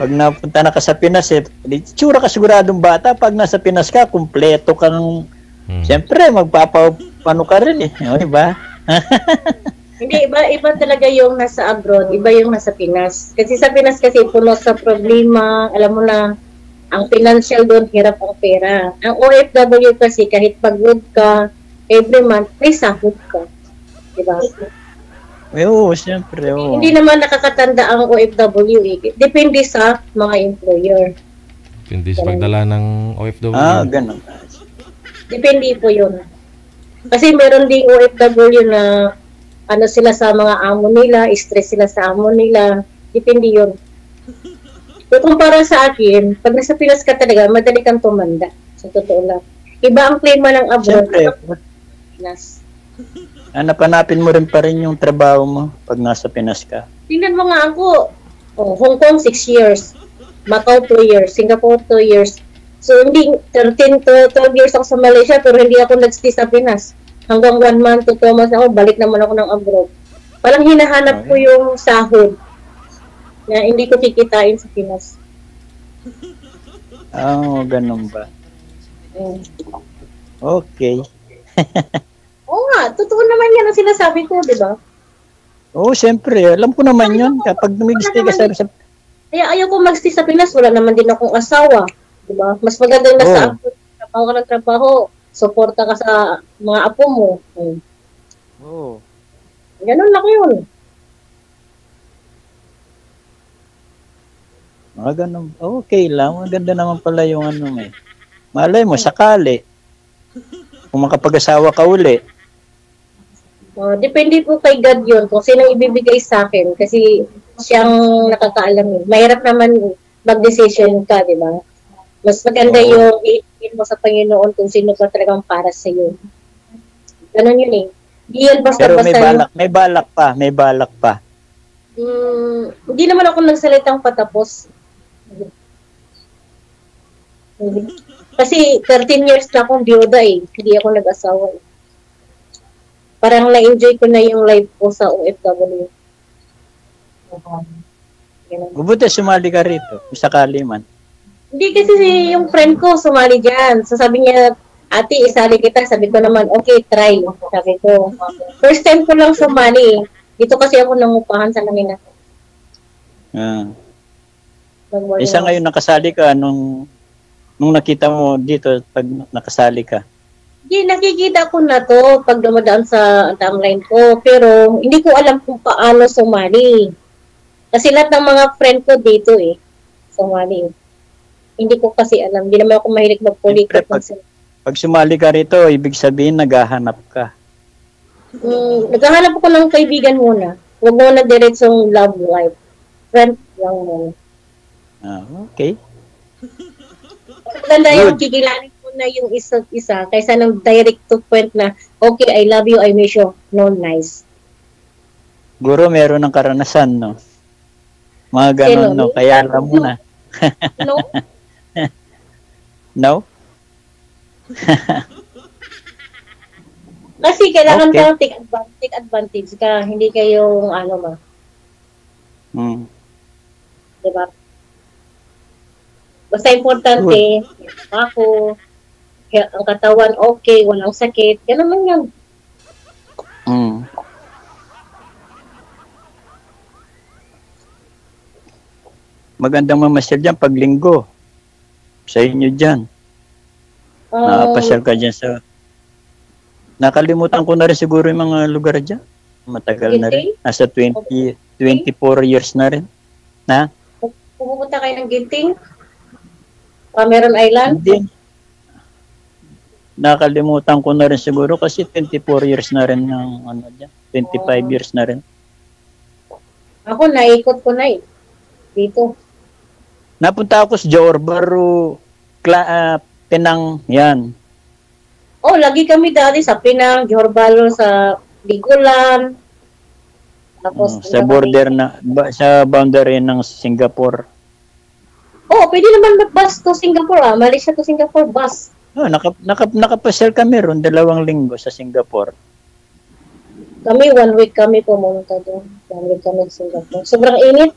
Pag napunta na ka sa Pinas, tsura ka siguradong bata. Pag nasa Pinas ka, kumpleto kang, siyempre, magpapapano ka rin eh. O, diba? Hindi, iba talaga yung nasa abroad, iba yung nasa Pinas. Kasi sa Pinas kasi puno sa problema, alam mo na, ang financial doon, hirap ang pera. Ang OFW kasi, kahit pagod ka, every month, may sahod ka. Diba? Oo, siyempre. Hindi naman nakakatanda ang OFW eh. Depende sa mga employer. Depende sa pagdala ng OFW. Ganun. Depende po yun. Kasi meron ding OFW na sila sa mga amo nila, stress sila sa amo nila. Depende yun. So, kung para sa akin, pag nasa Pinas ka talaga, madali kang tumanda. Sa totoo lang. Iba ang klima ng abroad. Siyempre. Pinas. Hanap-hanapin mo rin pa rin yung trabaho mo pag nasa Pinas ka. Tingnan mo nga ako. Hong Kong 6 years. Macau 2 years. Singapore 2 years. So, hindi 13 to 12 years ako sa Malaysia pero hindi ako nag-stay sa Pinas. Hanggang 1 month to 2 months ako, balik naman ako ng abroad. Parang hinahanap ko yung sahod na hindi ko kikitain sa Pinas. Ganun ba? Okay. Oo nga, totoo naman yan ang sinasabi ko, di ba? Oo, siyempre. Alam ko naman yun. Kapag nag-stay ka sa... Kaya ayaw ko mag-stay sa Pinas, wala naman din akong asawa. Di ba? Mas maganda na sa abroad, trabaho ka ng trabaho, suporta ka sa mga apo mo. Ganun lang yun. Ganun. Okay lang. Maganda naman pala yung Malay mo, sakali. Kung makapag-asawa ka uli. Depende po kay God yun kung sino ibibigay sa akin kasi siyang nakakaalam. Mahirap naman mag-decision ka, di ba? Mas maganda yung iipin mo sa Panginoon kung sino pa talagang para sa iyo. Ganun yun eh. Di yan basta-basta. Pero may balak pa. Hindi naman ako nagsalitang patapos. Kasi 13 years na akong biyuda eh. Hindi ako nag-asawa eh. Parang na-enjoy ko na yung life ko sa OFW. Mabuti sumali ka rito. Sakali man. Hindi kasi yung friend ko sumali dyan. So sabi niya, ate, isali kita. Sabi ko naman, okay, try. Sabi ko, first time ko lang sumali. Dito kasi ako nangupahan sa kanila. Isa ngayon nakasali ka nung nakita mo dito pag nakasali ka. Hindi, nakikita ko na to pag dumadaan sa timeline ko. Pero hindi ko alam kung paano sumali. Kasi lahat ng mga friend ko dito sumali. Hindi ko kasi alam. Hindi naman ako mahilig magpulikot. Pag sumali ka rito, ibig sabihin naghahanap ka. Naghahanap ako ng kaibigan muna. Huwag muna diretsong love life. Friend lang muna. Okay. Maganda yung kikilanin ko na yung isa't isa kaysa ng direct to point na, okay, I love you, I miss you. No, nice. Guro, meron ng karanasan, no? Mga ganon, no? Kaya alam mo na. No? No? Kasi kailangan ka take advantage ka. Hindi kayong diba? Basta importante, ako, ang katawan okay, walang sakit, gano'n man yan. Magandang mamasyal dyan pag linggo. Sa inyo dyan. Nakapasyal ka dyan sa... Nakalimutan ko na rin siguro yung mga lugar dyan. Matagal na rin. Nasa 24 years na rin. Pumunta kayo ng Ginting? Cameron Island? Hindi. Nakalimutan ko na rin siguro kasi 24 years na rin ng dyan. 25 years na rin. Ako, naikot ko na dito. Napunta ako sa Johor Bahru, Penang, yan. Lagi kami dati sa Penang, Johor Bahru, sa Bigolan. Tapos, sa border sa boundary ng Singapore. Pwede naman mag-bus to Singapore, Malaysia to Singapore, bus. Nakapasyal kami ron 2 linggo sa Singapore. Kami, 1 week kami pumunta doon. 1 week kami sa Singapore. Sobrang init.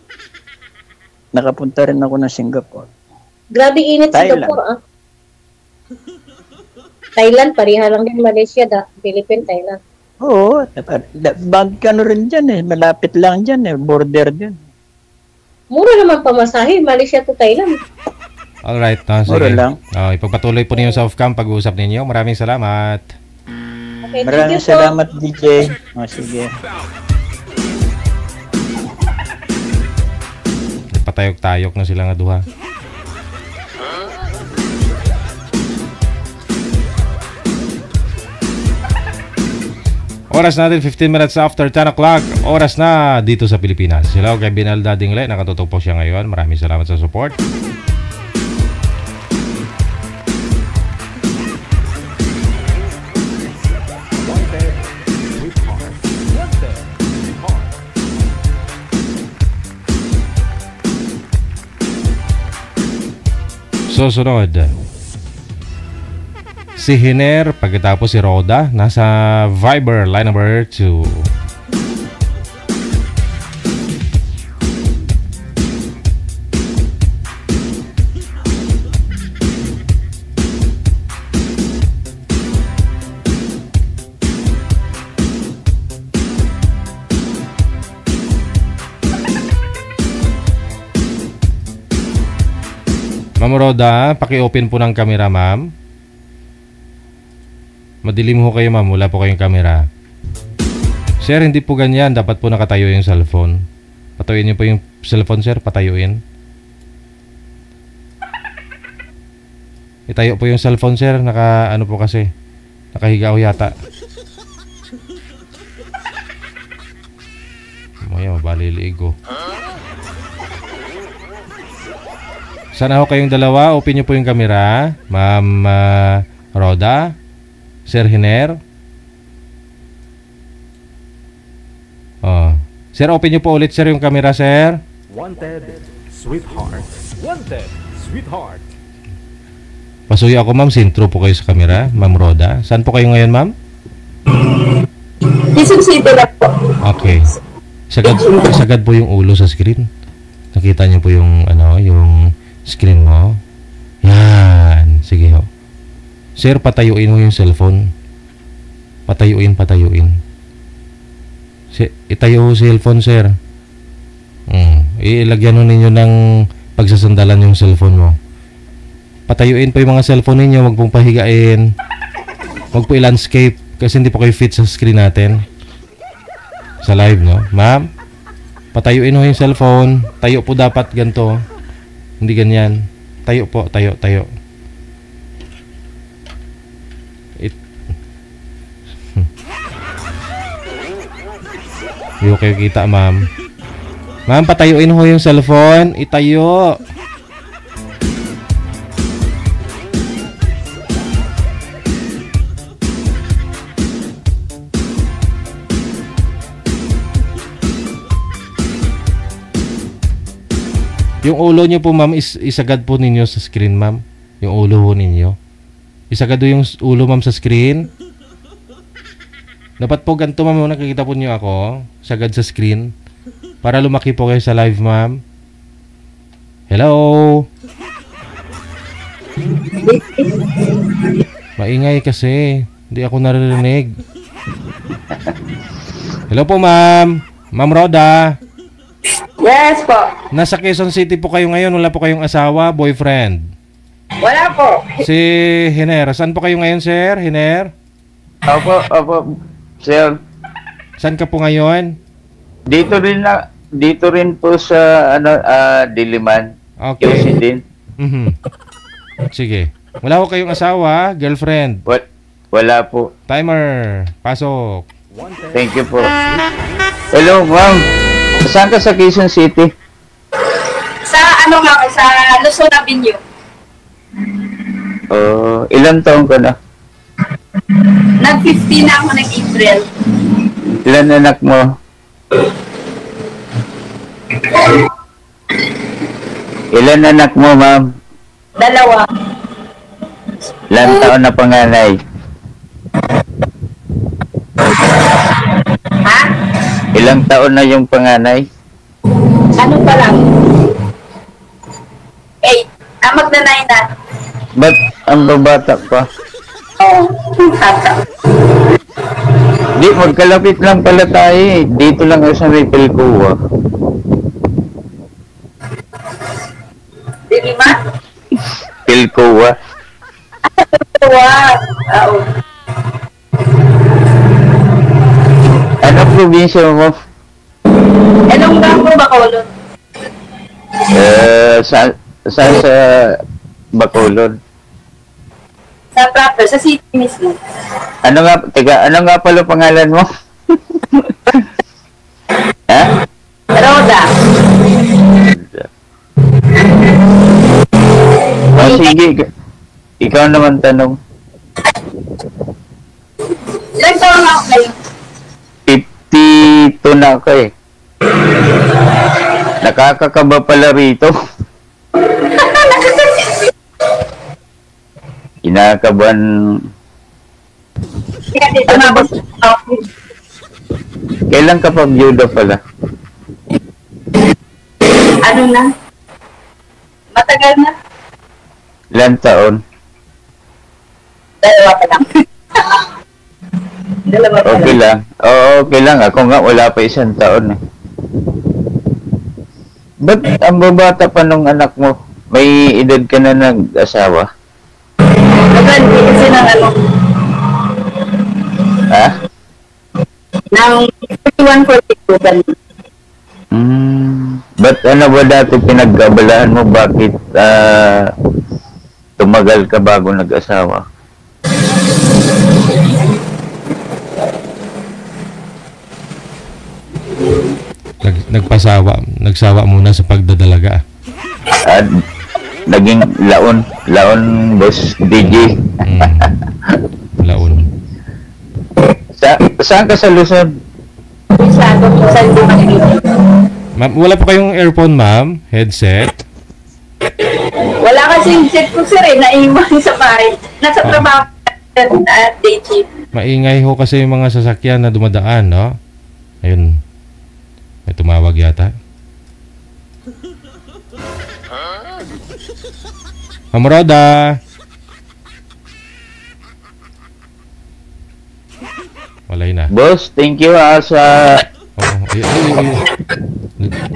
Nakapunta rin ako ng Singapore. Grabe init Thailand. Singapore, Thailand, pariha lang din Malaysia, Philippines, Thailand. Oo, bag ka rin dyan malapit lang dyan border din. Mura naman pamasahe, Malaysia to Thailand. Alright, sige. Mura lang. Ipagpatuloy po ninyo sa off-cam pag-uusap ninyo. Maraming salamat. Okay, maraming salamat, DJ. Sige. Patayok-tayok na sila nga duha. Oras natin 15 minutes after 10 o'clock. Oras na dito sa Pilipinas. Hello kay Binalda Dingle. Nakatutok po siya ngayon. Maraming salamat sa support. Susunod, si Hiner, pagkatapos si Roda, nasa Viber line number 2. Ma'am Roda, paki-open po ng camera, ma'am. Madilim ho kayo, ma'am. Wala po kayong camera. Sir, hindi po ganyan. Dapat po nakatayo yung cellphone. Patuyuin niyo po yung cellphone, sir. Patayuin. Itayo po yung cellphone, sir. Ano po kasi. Nakahiga ho yata. Maya, mabaliliig ko. Sana ho kayong dalawa. Open niyo po yung camera. Ma'am Roda. Sir Hiner. Sir, open niyo po ulit, sir, yung camera, sir. Wanted, sweetheart. Wanted, sweetheart. Pasuyo ako, ma'am. Sintro po kayo sa camera. Ma'am Roda. Saan po kayo ngayon, ma'am? Quezon City lang po. Okay. Sagad po yung ulo sa screen. Nakita niyo po yung yung screen mo. Yan. Sige ho. Sir, patayuin mo yung cellphone. Patayuin. Itayo yung cellphone, sir. ilagyan ho ninyo ng pagsasandalan yung cellphone mo. Patayuin po yung mga cellphone ninyo, wag pong pahigain. Wag po i-landscape kasi hindi po kayo fit sa screen natin. Sa live, no? Ma'am, patayuin ho yung cellphone. Tayo po dapat ganito. Hindi ganyan. Tayo po, tayo. Hindi ko kayo kita, ma'am. Ma'am, patayuin ho yung cellphone. Itayo. Yung ulo nyo po, ma'am, isagad po ninyo sa screen, ma'am. Yung ulo ho ninyo. Isagad po yung ulo, ma'am, sa screen. Dapat po ganito, ma'am, nakikita po niyo ako. Sagad sa screen. Para lumaki po kayo sa live, ma'am. Hello? Maingay kasi. Hindi ako naririnig. Hello po, ma'am. Ma'am Roda. Yes po. Nasa Quezon City po kayo ngayon. Wala po kayong asawa, boyfriend? Wala po. Si Hiner. Saan po kayo ngayon, sir? Hiner? Opo, sir. Saan ka po ngayon? Dito rin po sa Diliman. Okay. Din. Sige. Wala ko kayong asawa, girlfriend? Wala po. Timer. Pasok. Thank you po. Hello, ma'am. Saan ka sa Quezon City? Sa sa Luzon Avenue. Ilan taon ka na? Nag-15 na ako nag-April. Ilan anak mo? Ilan anak mo, ma'am? 2. Ilan taon na panganay? Ha? Ilang taon na yung panganay? Ano pa lang? 8. Magna-9 na. Ba't ang babata pa? Tata. Di, magkalapit lang pala tayo eh. Dito lang ako sa may Pilcoa. Dilima? Pilcoa. Oo. Anong probinsya mo? Anong bangko Bacolod? Saan sa Bacolod? Sa proper, sa city mismo. Ano nga pala pangalan mo? Ha? Roda. Sige. Ikaw naman tanong. Ilang taon ako kayo? 52 na ako eh. Nakakakaba pala rito. Inakaban. Kailan ka pa byuda pala? Ano na? Matagal na. Ilan taon? 2 pa lang. 2 pa lang. Okay lang. Oo, okay lang. Ako nga wala pa 1 taon eh. Ba't ang babata pa nung anak mo? May edad ka na nag-asawa? Maganda kasi ng Ha? Nang 41-42 ganun. Ba't ano ba dati pinagkabalahan mo? Bakit tumagal ka bago nag-asawa? Nagsawa muna sa pagdadalaga. At naging laon boss DJ. Laon. Saan ka sa Luzon? Ma'am, wala po kayong earphone, ma'am? Headset? Wala kasing set ko sir eh, naiwan sa bahay. Nasa trabaho at day shift. Maingay ho kasi yung mga sasakyan na dumadaan, no? Ayun. May tumawag yata. Ma'am Roda! Walay na. Boss, thank you sa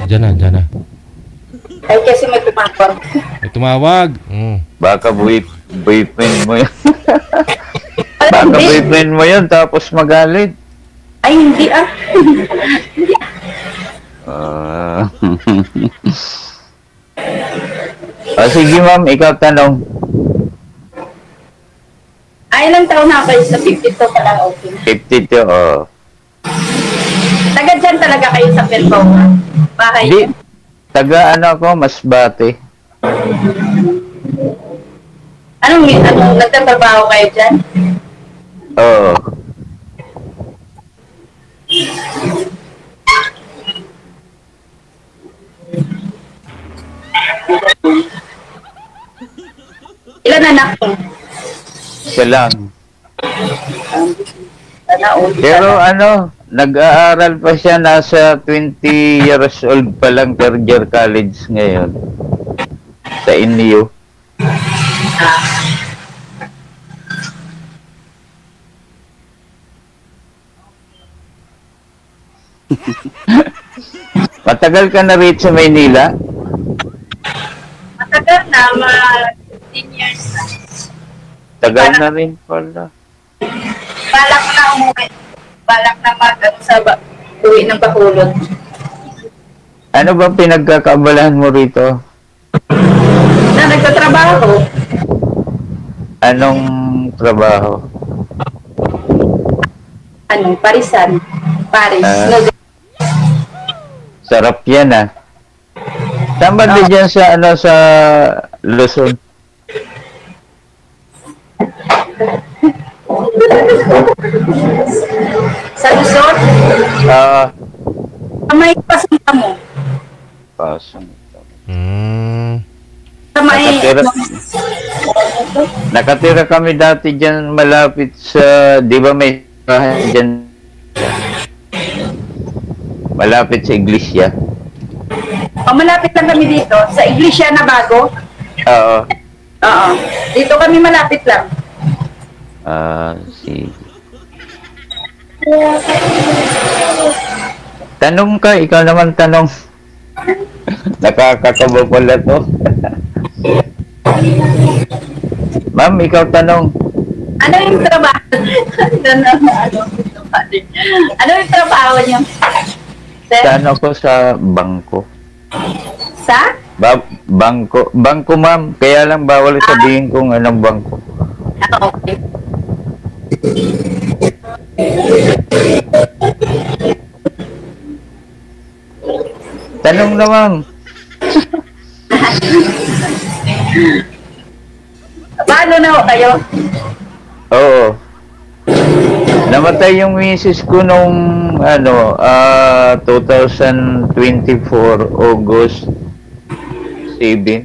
Diyan na. Ay, kasi may tumawag. May tumawag. Baka boyfriend mo yun. Baka boyfriend mo yun, tapos magalit. Ay, hindi ah. Sige ma'am, ikaw tanong. Ay, ilang taon na kayo sa 52 pa lang, okay. 52, oo. Taga dyan talaga kayo sa Perpaw. Bahay. Hindi. Taga ako, Masbate. Anong nagtatrabaho kayo dyan? Oo. Ilan anak mo? Siya lang. Pero nag-aaral pa siya, nasa 20 years old pa lang, third year college ngayon. Sa NU. Matagal ka na rito sa Maynila? Matagal na, 15 years na. Tagal na rin pala. Balak na umuwi. Balak na uwi ng Bacolod. Ano ba pinagkakaabalahan mo rito? Na nagtatrabaho. Anong trabaho? Parisan. Paris. Sarap yan ah. Saan ba din dyan sa sa Luzon? Sa Luzon? May pasunta mo. Pasunta. Nakatira kami dati dyan malapit sa, di ba may bahay dyan? Malapit sa iglesia. Malapit lang kami dito. Sa iglesia na bago? Oo. Oo. Dito kami malapit lang. Sige. Tanong ka, ikaw naman tanong. Nakakakaba pala to. Ma'am, ikaw tanong. Ano yung trabaho? Ano yung trabaho niyo? Saan ako sa bangko? Sa? Bangko. Bangko, ma'am. Kaya lang bawal sabihin kung anong bangko. Okay. Tanong na, ma'am. Paano na ho kayo? Oo. Namatay yung misis ko nung 2024 August 7.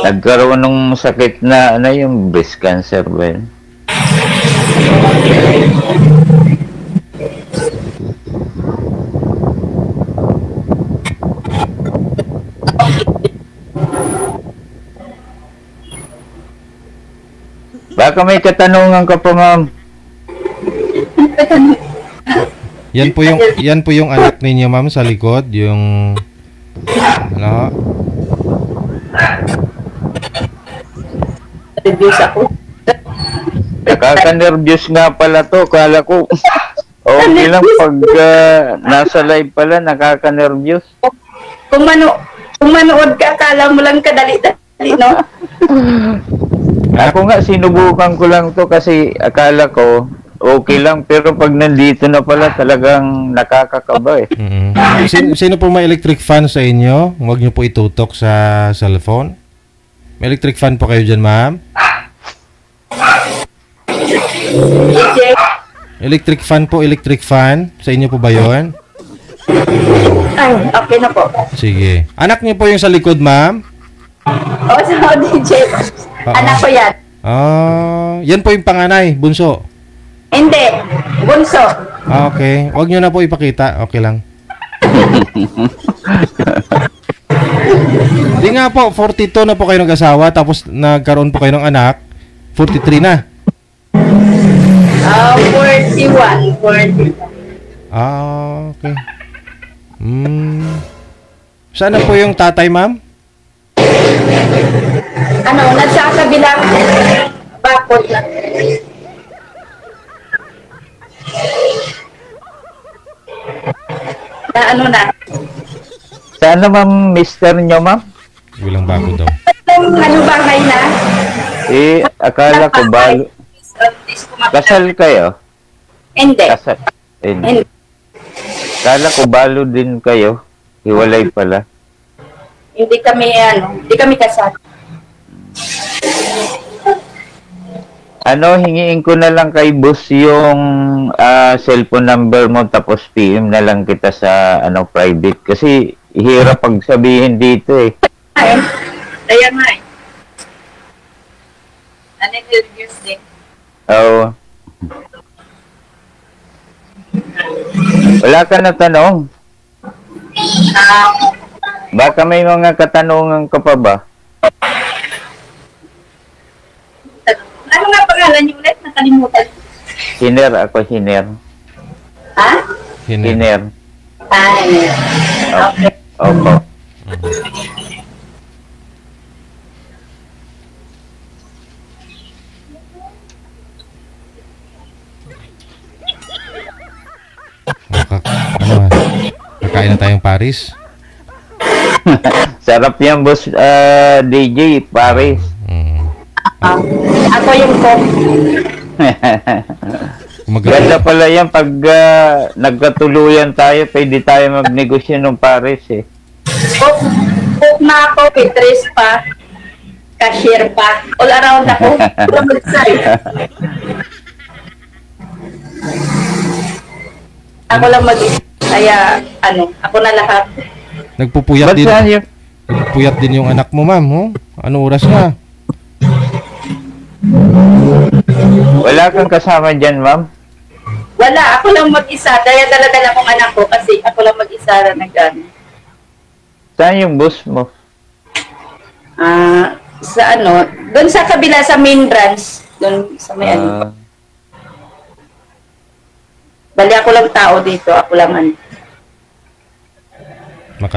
Nagkaroon ng sakit na yung breast cancer ba yun? Baka may katanungan ka pa, ma'am. Yan po yung anak ninyo, ma'am, sa likod, yung Nervous ako. Nakaka-nervous nga pala to. Kala ko okay lang pag nasa live pala, nakaka-nervous. Kung manood ka, akala mo lang kadali-dali, no? Ako nga, sinubukan ko lang to kasi akala ko okay lang, pero pag nandito na pala talagang nakakakaba eh. Sino po may electric fan sa inyo? Huwag nyo po itutok sa cellphone. May electric fan po kayo dyan, ma'am? Electric fan. Sa inyo po ba yun? Ay, okay na po. Sige. Anak niyo po yung sa likod, ma'am? Oo, sa DJ. Anak ko yan. Yan po yung panganay, bunso. Hindi, bunso. Okay. Huwag nyo na po ipakita. Okay lang. Di nga po, 42 na po kayo nag-asawa, tapos nagkaroon po kayo ng anak, 43 na. 41. Okay. Saan na po yung tatay, ma'am? Ano, nagsasabilang bakod lang. Na ano na? Saan naman mister nyo, ma'am? Bilang bago daw. Ano bahay na? Akala ko balo. Kasal kayo? Hindi. Kasal. Hindi. Akala ko balo din kayo. Hiwalay pala. Hindi kami kasal. Hingiin ko na lang kay boss yung cellphone number mo tapos PM na lang kita sa private kasi hirap pag sabihin dito eh. Kaya nga eh. Nervous din. Oo. Wala ka na tanong? Baka may mga katanungan ka pa ba? Ano nga pangalan niyo ulit? Nakalimutan. Hiner ako, Hiner. Ha? Hiner. Hiner. Okay. Opo. Kakain na tayong Paris. Sarap yan, boss. DJ, Paris. Ako yung cook. Ganda pala yan pag nagkatuluyan tayo, pwede tayo magnegosyo ng Paris eh. Cook na ako, waitress pa, cashier pa, all around ako. Ako lang kaya ako na lahat. Nagpupuyat din. Nagpupuyat din yung anak mo, ma'am. Oh? Ano oras na? Wala kang kasama dyan, ma'am? Wala, ako lang mag-isa. Daya dala-dala kong anak ko kasi ako lang mag-isa na nag-ano. Saan yung bus mo? Sa doon sa kabila sa main branch. Doon sa may Bali ako lang tao dito, ako lang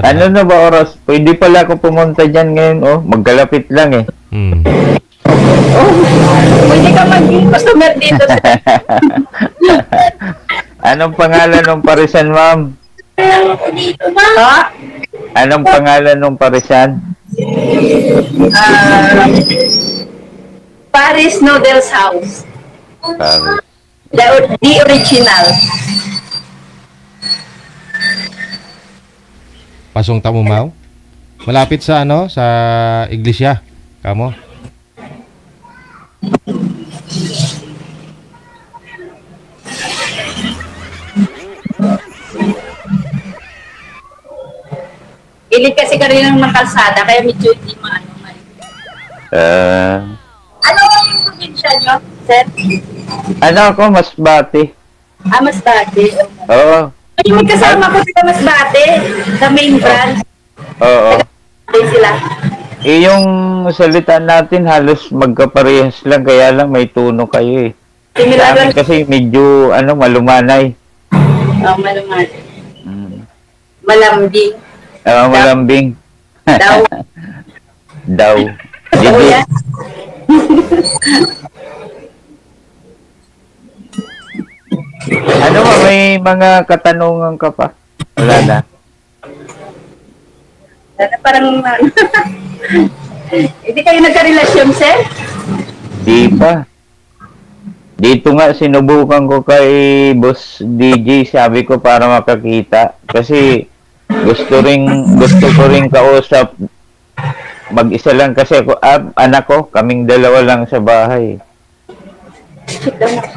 Ano na ba oras? Pwede pala ako pumunta dyan ngayon, oh. Magkalapit lang eh. Pwede ka maging customer dito. Anong pangalan ng parisan, ma'am? Ha? Anong pangalan ng parisan? Paris Noodles House. Paris. The original. Pasong Tamumaw. Malapit sa sa iglesia. Kamo. Ilig kasi ka rin ng kalsada, kaya medyo hindi maano. Ano yung probinsya nyo, sir? Ako, Masbate. Masbate. Oo. Yung magkasama ko sa Masbate, sa main branch. Oo. Sila. Yung salita natin halos magkaparehas lang, kaya lang may tono kayo eh. Similar kasi medyo malumanay. Malumanay. Malambing. Malambing. Daw. Daw. May mga katanungan ka pa? Wala na. Parang hindi kayo nagka-relasyon, sir? Di pa. Dito nga sinubukan ko kay Boss DJ, sabi ko para makakita. Kasi gusto ko ring kausap. Mag-isa lang kasi ako, anak ko, kaming dalawa lang sa bahay.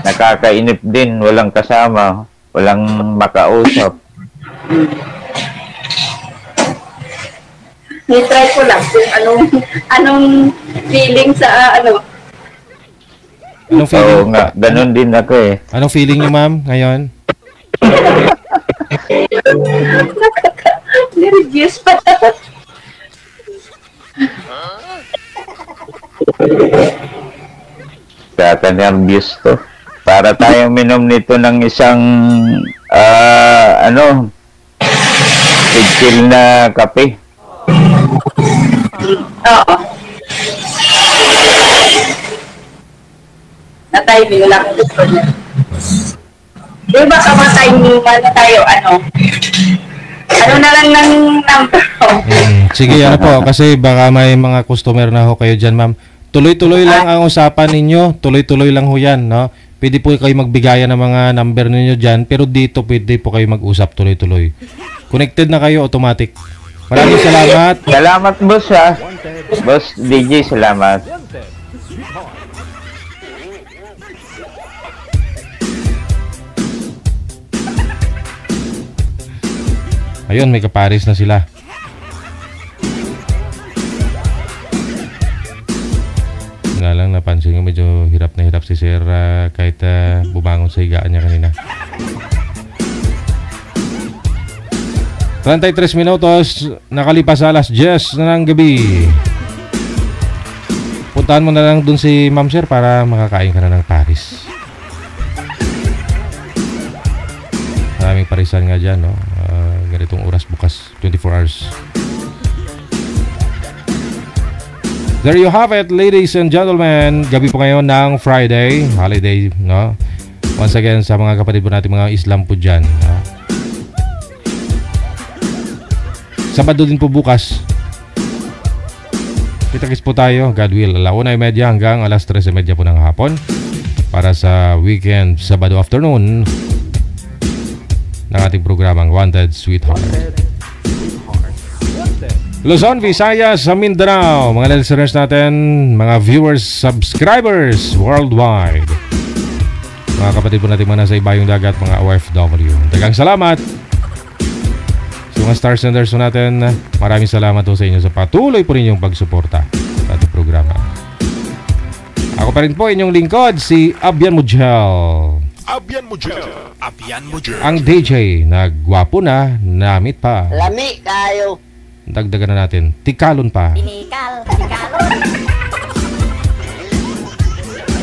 Nakakainip din, walang kasama, walang makausap. Ni-try ko lang kung anong feeling sa Anong feeling? Oo nga, ganun din ako eh. Anong feeling niyo, ma'am, ngayon? Nervous pa. Kaka-nervous to. Para tayong minom nito ng isang chill na kape. Oo. Na-timing lang gusto niya. Di ba kama-timing na tayo, ano na lang ng number ko? Sige, ano po, kasi baka may mga customer na ho kayo dyan, ma'am. Tuloy-tuloy lang ang usapan ninyo. Tuloy-tuloy lang ho yan, no? Pwede po kayo magbigayan ng mga number ninyo dyan, pero dito pwede po kayo mag-usap tuloy-tuloy. Connected na kayo, automatic. Maraming salamat. Salamat, boss, ha. Boss DJ, salamat. Ayun, may kapares na sila. Nga lang, napansin ko medyo hirap na hirap si Sir kahit bumangon sa higaan niya kanina. 33 minutos, nakalipas alas 10 na ng gabi. Puntahan mo na lang dun si Ma'am Sir para makakain ka na ng Paris. Maraming parisan nga dyan, no? Ganitong oras bukas, 24 hours. There you have it, ladies and gentlemen. Gabi po ngayon ng Friday, holiday, no? Once again, sa mga kapatid po natin, mga Islam po dyan, no? Sabado din po bukas. Kita-kits po tayo, God will, 1:30 hanggang alas 3:30 po ng hapon para sa weekend, Sabado afternoon ng ating programang Wanted Sweetheart. Luzon, Visayas, sa Mindanao, mga listeners natin, mga viewers, subscribers worldwide, mga kapatid po natin mga nasa ibayong dagat, mga OFW, dagang salamat. So mga star senders po natin, maraming salamat po sa inyo sa patuloy po ninyong pagsuporta sa ating programa. Ako pa rin po inyong lingkod, si Abian Mujel. Abian Mujel. Ang DJ na gwapo na, namit pa. Lami kayo. Dagdagan na natin, tikalon pa. Tikalon.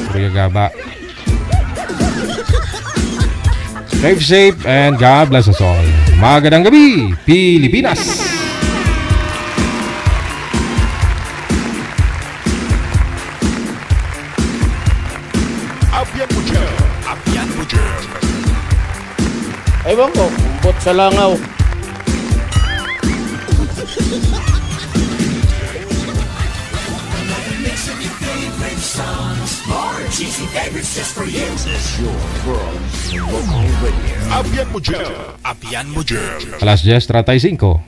Kuya Gaba. Drive safe and God bless us all. Magandang gabi, Pilipinas! Abian Mujel. Ewan ko, umbot sa langaw. Abian Mujel. Alas 10:35.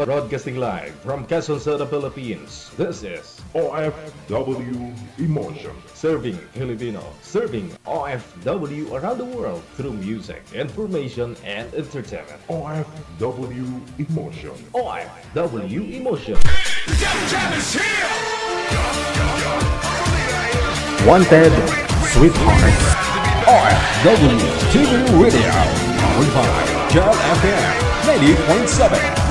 Broadcasting live from Quezon City, Philippines. This is OFW Emotion. Serving Filipino, serving OFW around the world through music, information, and entertainment. OFW Emotion. OFW Emotion. Wanted Sweetheart. OFW TV Radio. Powered by Gel FM 90.7.